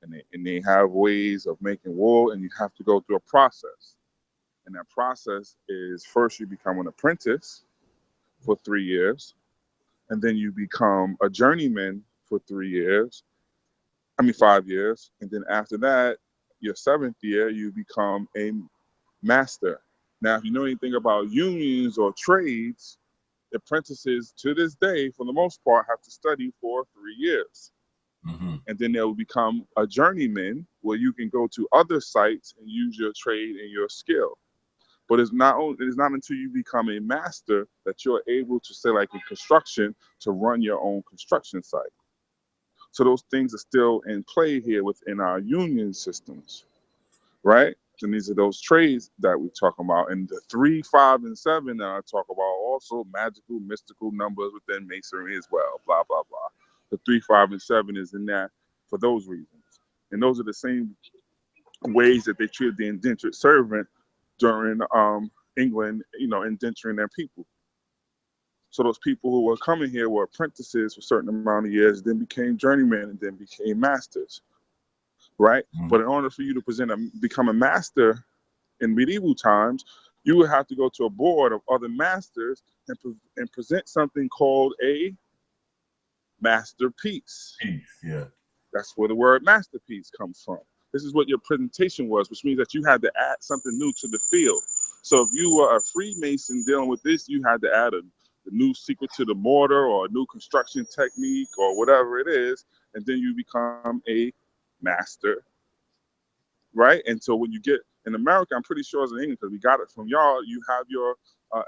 and they have ways of making wool, and you have to go through a process. And that process is first you become an apprentice for 3 years, and then you become a journeyman for 3 years. 5 years. And then after that, your 7th year, you become a master. Now, if you know anything about unions or trades, apprentices to this day, for the most part, have to study for 3 years. Mm-hmm. And then they will become a journeyman where you can go to other sites and use your trade and your skill. But it's not until you become a master that you're able to, say, like in construction, to run your own construction site. So those things are still in play here within our union systems, right? And these are those trades that we're talking about. And the 3, 5, and 7 that I talk about are also magical, mystical numbers within Masonry as well, blah, blah, blah. The 3, 5, and 7 is in that for those reasons. And those are the same ways that they treated the indentured servant during England, indenturing their people. So those people who were coming here were apprentices for a certain amount of years, then became journeymen, and then became masters, right? Mm-hmm. But in order for you to become a master in medieval times, you would have to go to a board of other masters and present something called a masterpiece. Yeah. That's where the word masterpiece comes from. This is what your presentation was, which means that you had to add something new to the field. So if you were a Freemason dealing with this, you had to add a new secret to the mortar or a new construction technique or whatever it is, and then you become a master, right? And so when you get in America, I'm pretty sure it's in England because we got it from y'all, you have your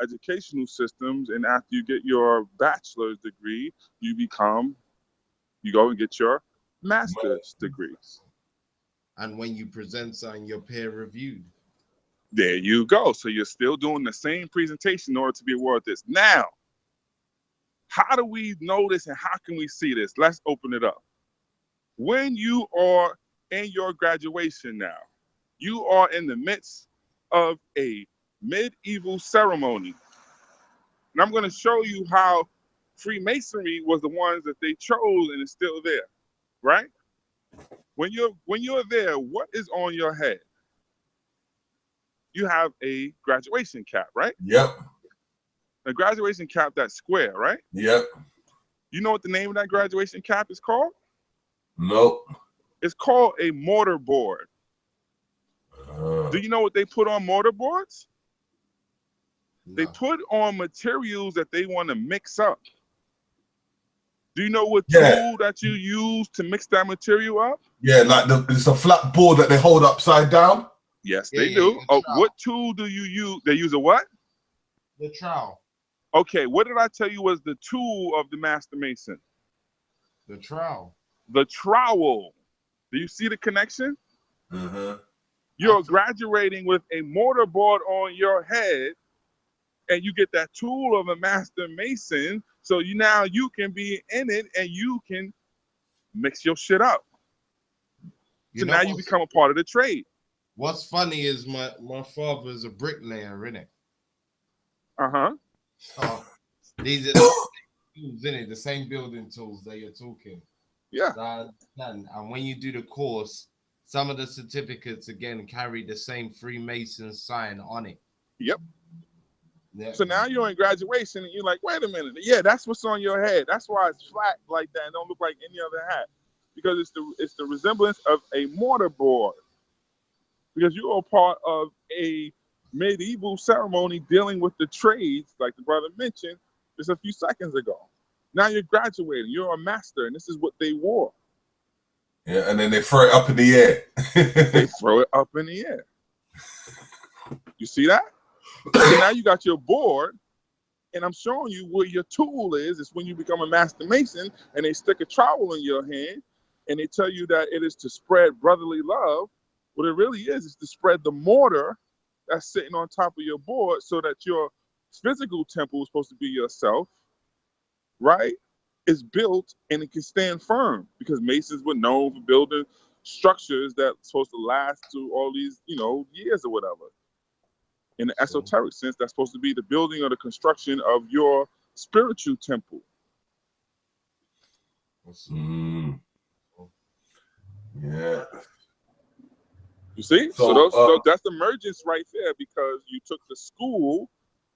educational systems, and after you get your bachelor's degree, you go and get your master's degree. And when you present something, you're peer reviewed. There you go. So you're still doing the same presentation in order to be awarded this. Now, how do we know this and how can we see this? Let's open it up. When you are in your graduation now, you are in the midst of a medieval ceremony. And I'm going to show you how Freemasonry was the ones that they chose and it's still there, right? When you're there, what is on your head? You have a graduation cap, right? Yep. A graduation cap that's square, right? Yep. You know what the name of that graduation cap is called? Nope. It's called a mortar board. Do you know what they put on mortar boards? No. They put on materials that they want to mix up. Do you know what tool that you use to mix that material up? Yeah, like it's a flat board that they hold upside down. Yes, they do. Oh, what tool do you use? They use a what? The trowel. Okay, what did I tell you was the tool of the Master Mason? The trowel. The trowel. Do you see the connection? Mm-hmm. You're graduating with a mortar board on your head, and you get that tool of a Master Mason. So now you can be in it, and you can mix your shit up. So now you become a part of the trade. What's funny is my father's a bricklayer, innit? Uh-huh. Oh, these are the tools, innit? The same building tools that you're talking. Yeah. And when you do the course, some of the certificates, again, carry the same Freemason sign on it. Yep. Yeah. So now you're in graduation, and you're like, wait a minute. Yeah, that's what's on your head. That's why it's flat like that and don't look like any other hat. Because it's the resemblance of a mortar board. Because you are part of a medieval ceremony dealing with the trades, like the brother mentioned just a few seconds ago. Now you're graduating, you're a master, and this is what they wore. Yeah, and then they throw it up in the air. They throw it up in the air. You see that? So now you got your board, and I'm showing you where your tool is. It's when you become a master mason, and they stick a trowel in your hand, and they tell you that it is to spread brotherly love. What it really is to spread the mortar that's sitting on top of your board, so that your physical temple is supposed to be yourself, right? Is built and it can stand firm, because masons were known for building structures that's supposed to last to all these, years or whatever. In the esoteric sense, that's supposed to be the building or the construction of your spiritual temple. Mm. Yeah. You see? So that's the emergence right there, because you took the school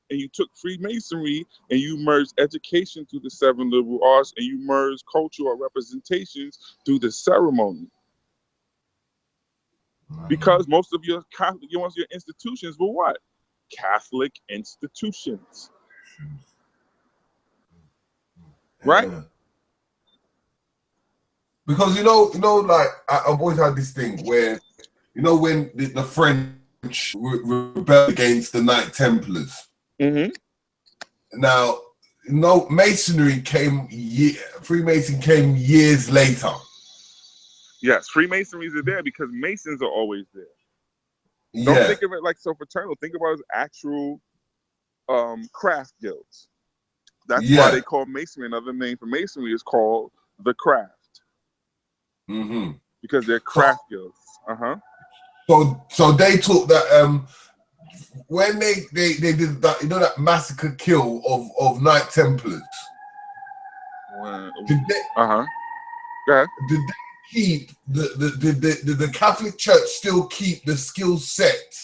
and you took Freemasonry and you merged education through the 7 liberal arts, and you merged cultural representations through the ceremony. Because most of your institutions were what? Catholic institutions. Right? Yeah. Because like I've always had this thing where, when the French rebelled against the Knight Templars. Mm-hmm. Now, Masonry Freemason came years later. Yes, Freemasonries are there because Masons are always there. Yeah. Don't think of it like so fraternal. Think about it as actual craft guilds. That's why they call Masonry. Another name for Masonry is called the craft. Mm-hmm. Because they're craft guilds. Uh-huh. So they took that when they did that, that massacre kill of Knight Templars. Did they? Uh-huh. Go ahead. Did they keep the Catholic Church still keep the skill set?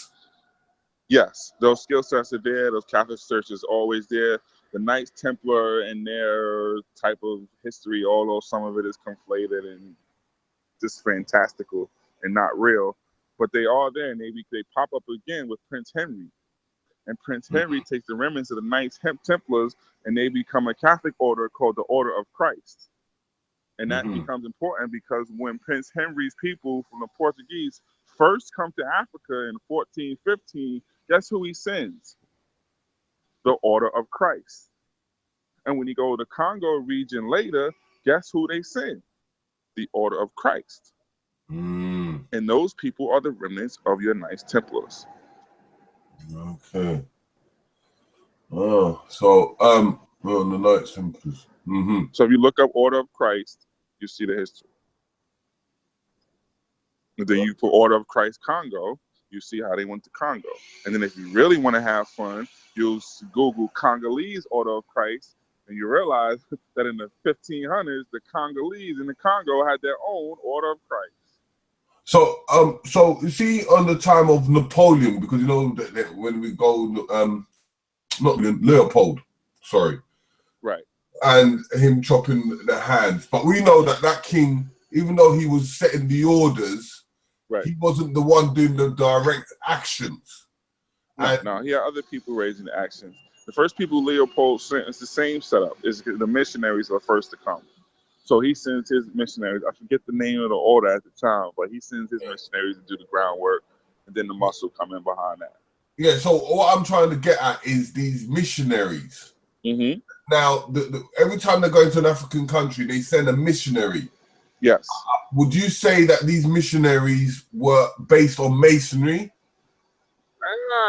Yes, those skill sets are there. Those Catholic churches are always there. The Knights Templar and their type of history, although some of it is conflated and just fantastical and not real, but they are there, and they pop up again with Prince Henry. And Prince Henry takes the remnants of the Knights Templars, and they become a Catholic order called the Order of Christ. And that becomes important because when Prince Henry's people from the Portuguese first come to Africa in 1415, guess who he sends? The Order of Christ. And when you go to the Congo region later, guess who they send? The Order of Christ. And those people are the remnants of your Knights Templars. Okay. Oh, so well, the Knights Templars. So if you look up Order of Christ, you see the history. And then you put Order of Christ Congo, you see how they went to Congo. And then if you really want to have fun, you'll Google Congolese Order of Christ, and you realize that in the 1500s, the Congolese in the Congo had their own Order of Christ. So so you see, on the time of Napoleon, because that when we go, not Leopold, sorry, right, and him chopping the hands, but we know that king, even though he was setting the orders, right, he wasn't the one doing the direct actions. No, he had other people raising the actions. The first people Leopold sent is the same setup. Is the missionaries are first to come. So he sends his missionaries. I forget the name of the order at the time, but he sends his missionaries to do the groundwork, and then the muscle come in behind that. Yeah. So what I'm trying to get at is these missionaries. Now, every time they go into an African country, they send a missionary. Yes. Would you say that these missionaries were based on Masonry?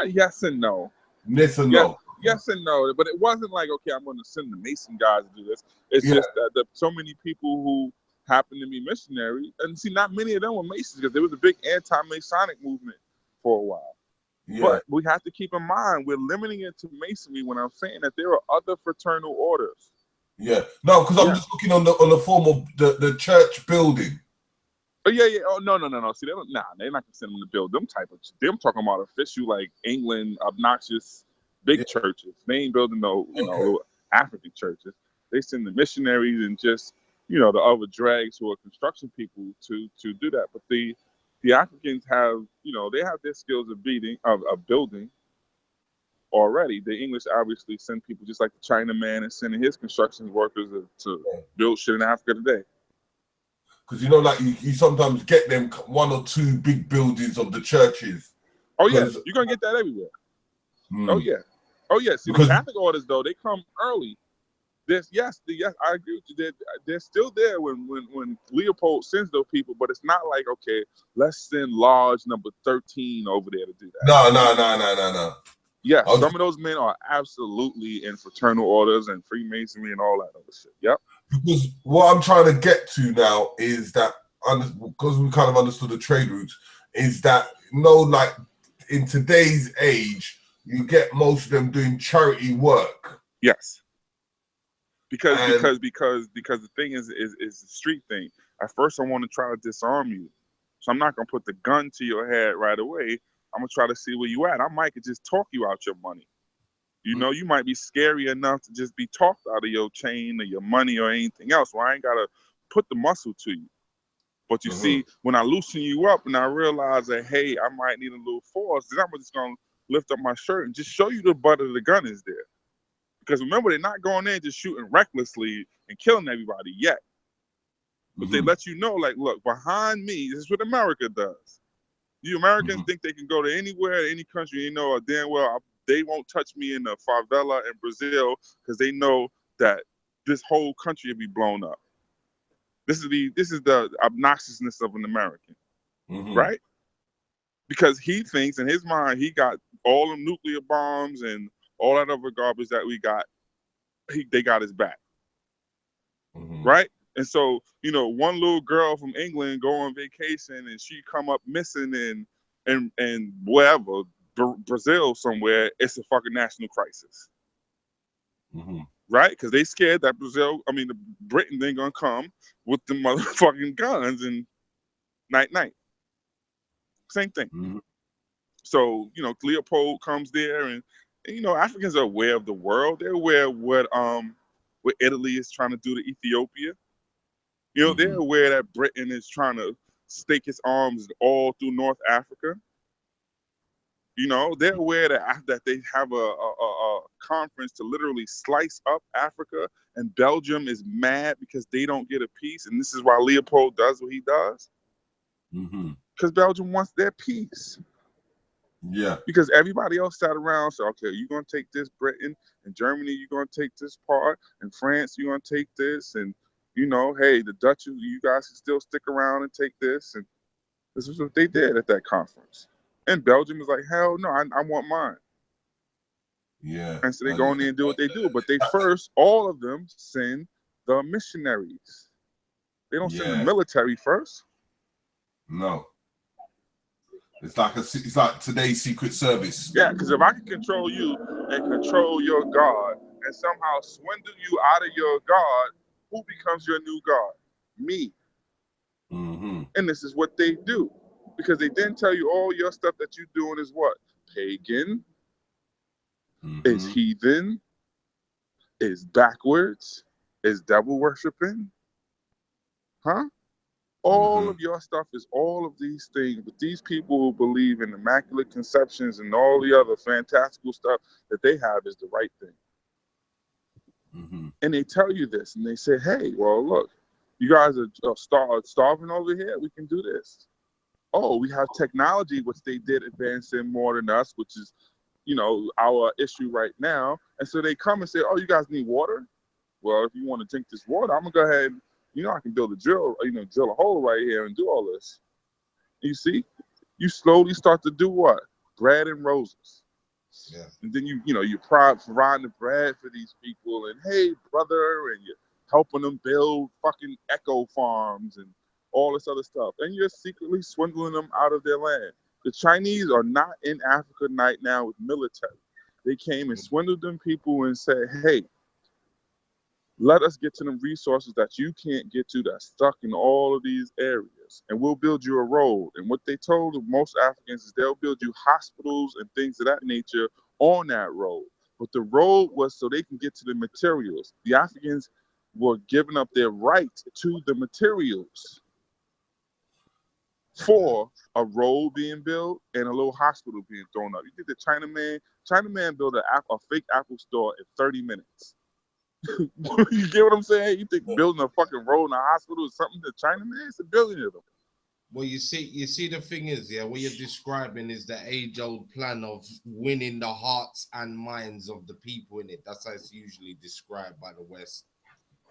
Yes and no. Yes and no. Yes and no, but it wasn't like, okay, I'm going to send the Mason guys to do this. It's just that so many people who happen to be missionaries, and see, not many of them were Masons, because there was a big anti-Masonic movement for a while. Yeah. But we have to keep in mind, we're limiting it to Masonry when I'm saying that there are other fraternal orders. Yeah, no, because I'm just looking on the form of the church building. Oh yeah. Oh no. See, they're not gonna send them to build them type of. Them talking about official like England obnoxious big churches. They ain't building no little African churches. They send the missionaries and just the other drags who are construction people to do that. But the Africans have they have their skills of building, already. The English obviously send people just like the Chinaman is sending his construction workers to build shit in Africa today. Because you know, like you sometimes get them one or two big buildings of the churches. Oh yeah, you're gonna get that everywhere. Oh yeah, oh yeah. See, the Catholic orders though, they come early. Yes, I agree with you. They're still there when Leopold sends those people, but it's not like, okay, let's send Lodge number 13 over there to do that. No. Yeah, some of those men are absolutely in fraternal orders and Freemasonry and all that other shit. Yep. Because what I'm trying to get to now is that, because we kind of understood the trade routes, is that, you know, like in today's age, you get most of them doing charity work. Yes. Because the thing is the street thing. At first, I want to try to disarm you, so I'm not gonna put the gun to your head right away. I'm gonna try to see where you at. I might just talk you out your money. You know, you might be scary enough to just be talked out of your chain or your money or anything else. Well, I ain't gotta put the muscle to you. But you see, when I loosen you up and I realize that, hey, I might need a little force, then I'm just gonna lift up my shirt and just show you the butt of the gun is there. Because remember, they're not going in just shooting recklessly and killing everybody yet. But they let you know, like, look, behind me, this is what America does. You Americans think they can go to anywhere, any country, you know, damn well, they won't touch me in the favela in Brazil because they know that this whole country will be blown up. This is the obnoxiousness of an American, right? Because he thinks in his mind he got all the nuclear bombs and all that other garbage that we got. They got his back, right? And so, you know, one little girl from England go on vacation and she come up missing and wherever, Brazil somewhere, it's a fucking national crisis. Right? Because they scared that Britain ain't gonna come with the motherfucking guns and night. Same thing. So, you know, Leopold comes there and, you know, Africans are aware of the world. They're aware of what Italy is trying to do to Ethiopia. You know, they're aware that Britain is trying to stake its arms all through North Africa. You know, they're aware that they have a conference to literally slice up Africa, and Belgium is mad because they don't get a piece. And this is why Leopold does what he does. Because Belgium wants their peace. Yeah. Because everybody else sat around and said, okay, you're going to take this, Britain, and Germany, you're going to take this part, and France, you're going to take this, and, you know, hey, the Dutch, you guys can still stick around and take this. And this is what they did at that conference. And Belgium is like, hell no, I want mine. Yeah. And so they go in there and do what they do. But they first, all of them send the missionaries. They don't send the military first. No. It's like today's Secret Service. Yeah, because if I can control you and control your God and somehow swindle you out of your God, who becomes your new God? Me. And this is what they do. Because they then tell you all your stuff that you're doing is what? Pagan, is heathen, is backwards, is devil worshiping. Huh? All of your stuff is all of these things, but these people who believe in immaculate conceptions and all the other fantastical stuff that they have is the right thing. And they tell you this, and they say, hey, well, look, you guys are starving over here, we can do this. Oh, we have technology, which they did advance in more than us, which is, you know, our issue right now. And so they come and say, oh, you guys need water? Well, if you want to drink this water, I'm going to go ahead and, you know, I can build a drill a hole right here and do all this. You see, you slowly start to do what? Bread and roses. Yeah. And then you're providing the bread for these people, and hey, brother, and you're helping them build fucking eco farms and all this other stuff. And you're secretly swindling them out of their land. The Chinese are not in Africa right now with military. They came and swindled them people and said, hey, let us get to the resources that you can't get to that's stuck in all of these areas. And we'll build you a road. And what they told most Africans is they'll build you hospitals and things of that nature on that road. But the road was so they can get to the materials. The Africans were giving up their right to the materials. for a road being built and a little hospital being thrown up. You think the Chinaman built a fake Apple store in 30 minutes. You get what I'm saying? You think building a fucking road and a hospital is something to Chinaman? It's a billion of them. Well, you see, the thing is, yeah, what you're describing is the age-old plan of winning the hearts and minds of the people in it. That's how it's usually described by the West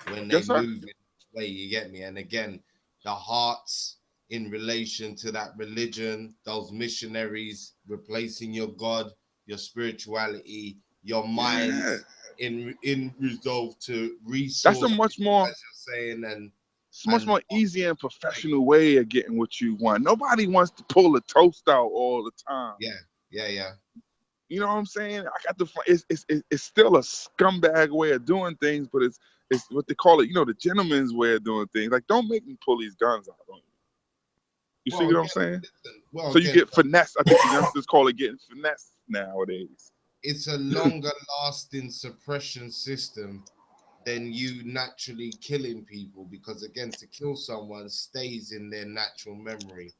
when they Yes, sir. move in this way. You get me? And again, the hearts in relation to that religion, those missionaries replacing your God, your spirituality, your mind in resolve to That's a resource, much more, as you're saying, it's a much more easy and professional way of getting what you want. Nobody wants to pull a toast out all the time. Yeah. You know what I'm saying? I got the. It's still a scumbag way of doing things, but it's what they call it. You know, the gentleman's way of doing things. Like, don't make me pull these guns out on you. You see what I'm saying? So you get finesse. I think the youngsters call it getting finesse nowadays. It's a longer lasting suppression system than you naturally killing people, because again, to kill someone stays in their natural memory.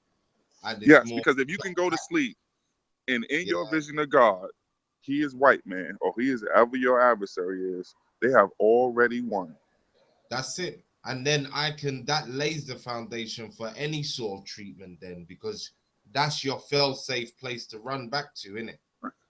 And it's Yes, more, because if you can go to sleep and in your vision of God, he is white man, or he is ever your adversary is, they have already won. that's it. And then that lays the foundation for any sort of treatment then, because that's your fail-safe place to run back to, isn't it?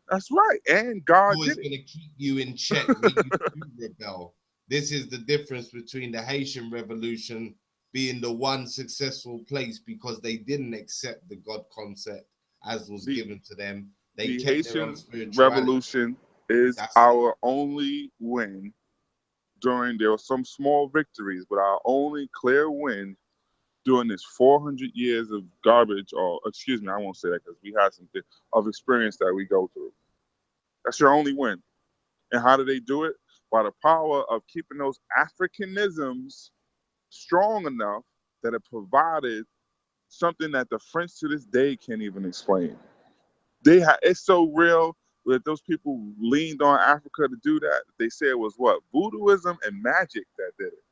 That's right. And God Always did going to keep you in check when you do rebel. This is the difference between the Haitian Revolution being the one successful place because they didn't accept the God concept as was given to them. They kept their own Haitian spirituality. Revolution is That's our only win. There were some small victories, but our only clear win during this 400 years of garbage, or excuse me, I won't say that because we had something of experience that we go through. That's your only win. And how do they do it? By the power of keeping those Africanisms strong enough that it provided something that the French to this day can't even explain. It's so real that those people leaned on Africa to do that. They say it was what? Voodooism and magic that did it.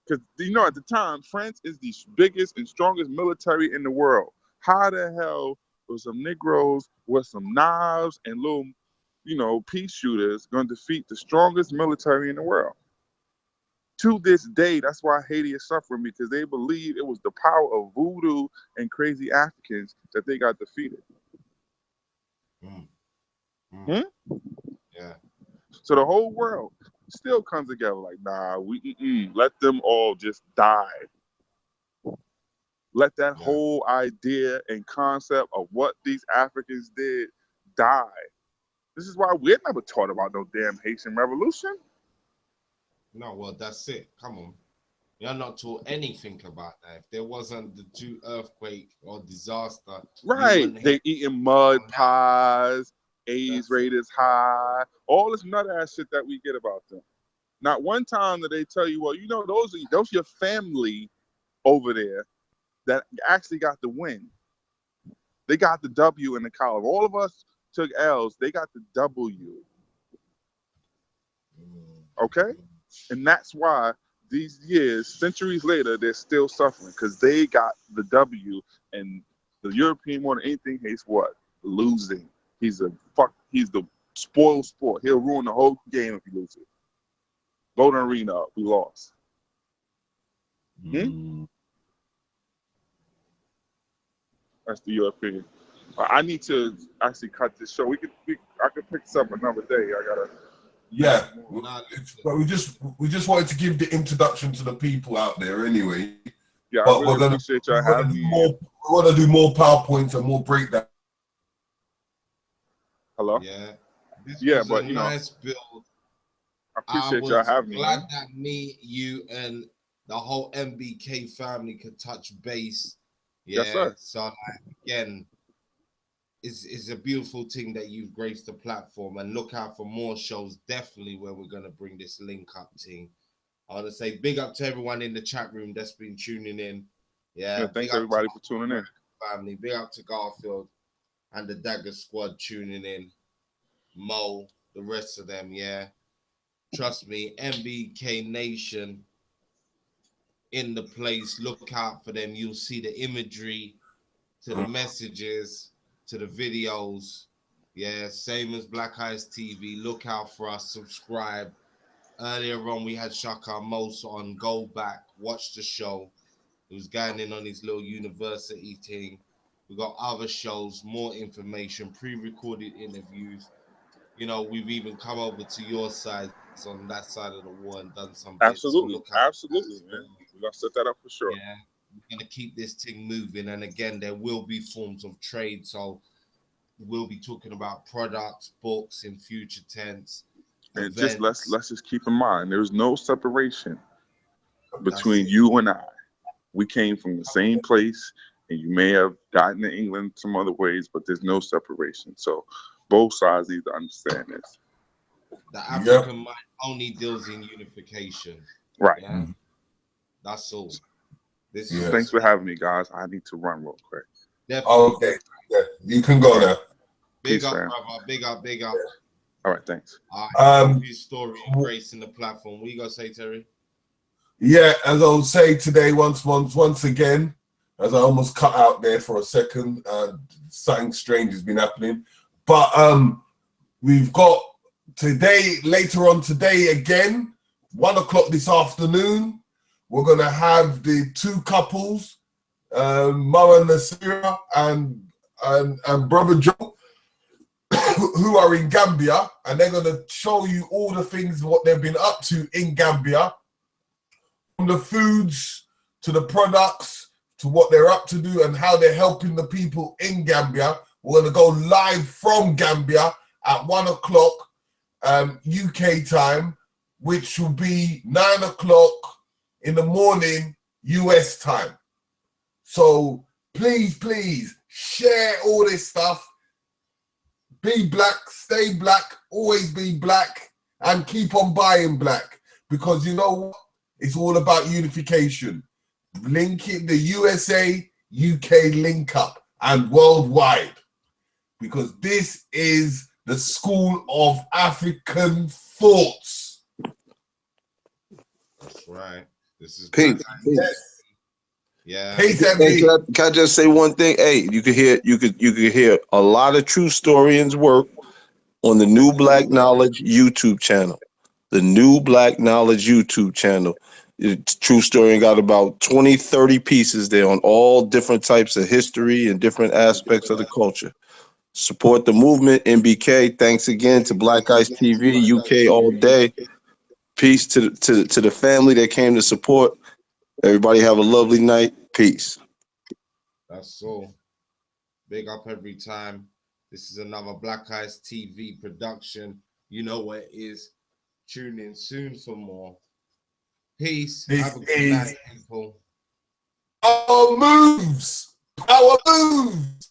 Because, you know, at the time, France is the biggest and strongest military in the world. How the hell were some Negroes with some knives and little, pea shooters going to defeat the strongest military in the world? To this day, that's why Haiti is suffering, because they believe it was the power of voodoo and crazy Africans that they got defeated. Yeah. So the whole world still comes together like, nah, let them all just die. Let that whole idea and concept of what these Africans did die. This is why we're never taught about no damn Haitian Revolution. No, well, that's it. Come on. You're not taught anything about that. If there wasn't the 2 earthquake or disaster, right? They eating mud pies, AIDS rate is high, all this nut ass shit that we get about them. Not one time did they tell you, well, those your family over there that actually got the win. They got the W in the column. All of us took L's. They got the W. Okay? And that's why these years, centuries later, they're still suffering, because they got the W, and the European more than anything hates what? Losing. He's the spoiled sport. He'll ruin the whole game if he loses. Vote in arena up. We lost. That's the European. I need to actually cut this show. I could pick this up another day. I gotta. Yeah, but we just wanted to give the introduction to the people out there anyway. Yeah, but I really appreciate y'all having me. We're gonna do more PowerPoints and more breakdown. Hello. Yeah. This was but a nice build. I appreciate y'all having me. Glad that me, you, and the whole MBK family could touch base. Yeah. Yes, sir. So again, it's a beautiful thing that you've graced the platform, and look out for more shows definitely where we're gonna bring this link up thing. I want to say big up to everyone in the chat room that's been tuning in. Yeah, thanks everybody for tuning in. Family, big up to Garfield and the Dagger Squad tuning in. Mo, the rest of them, yeah. Trust me, MBK Nation in the place. Look out for them. You'll see the imagery to the messages to the videos. Yeah, same as Black Eyes TV. Look out for us. Subscribe. Earlier on, we had Shaka Mos on. Go back, watch the show. He was going in on his little university thing. We got other shows, more information, pre-recorded interviews. You know, we've even come over to your side on that side of the wall and done some bits. So Absolutely, look out for that absolutely, as man. well. We're gonna set that up for sure. Yeah, we're gonna keep this thing moving. And again, there will be forms of trade. So we'll be talking about products, books in future tense, And just let's events. just keep in mind, there's no separation That's between it. you and I. We came from the same place, and you may have gotten to England some other ways, but there's no separation. So both sides need to understand this. The Yep. African mind only deals in unification. Right. Yeah, that's all. This is Yeah. Thanks for having me, guys. I need to run real quick. definitely, Okay. Yeah, you can go now. big Peace, up, fam. brother. Big up, big up. All right, thanks. All right, Um, his story and grace in the platform. What you gonna say, Terry? Yeah, as I'll say today, once again, as I almost cut out there for a second, something strange has been happening. But we've got today, later on today again, 1 o'clock this afternoon, we're gonna have the two couples, Mara Nasira and Brother Joe, who are in Gambia, and they're gonna show you all the things what they've been up to in Gambia. From the foods to the products to what they're up to do and how they're helping the people in Gambia. We're going to go live from Gambia at 1 o'clock UK time, which will be 9 o'clock in the morning US time. So please share all this stuff. Be black, stay black, always be black, and keep on buying black. Because you know what? It's all about unification. Linking the USA, UK link up and worldwide. Because this is the school of African thoughts. That's right. This is Peace. Yes. Yeah. Peace and Hey, peace. can I just say one thing? Hey, you could hear a lot of true historians work on the New Black Knowledge YouTube channel. The New Black Knowledge YouTube channel. True Story got about 20, 30 pieces there on all different types of history and different aspects of the culture. Support the movement, MBK. Thanks again to Black Ice TV, UK all day. Peace to the family that came to support. Everybody have a lovely night. Peace. That's all. Big up every time. This is another Black Eyes TV production. You know what it is. Tune in soon for more. Peace. This Have a good is night, people. our moves. Our moves.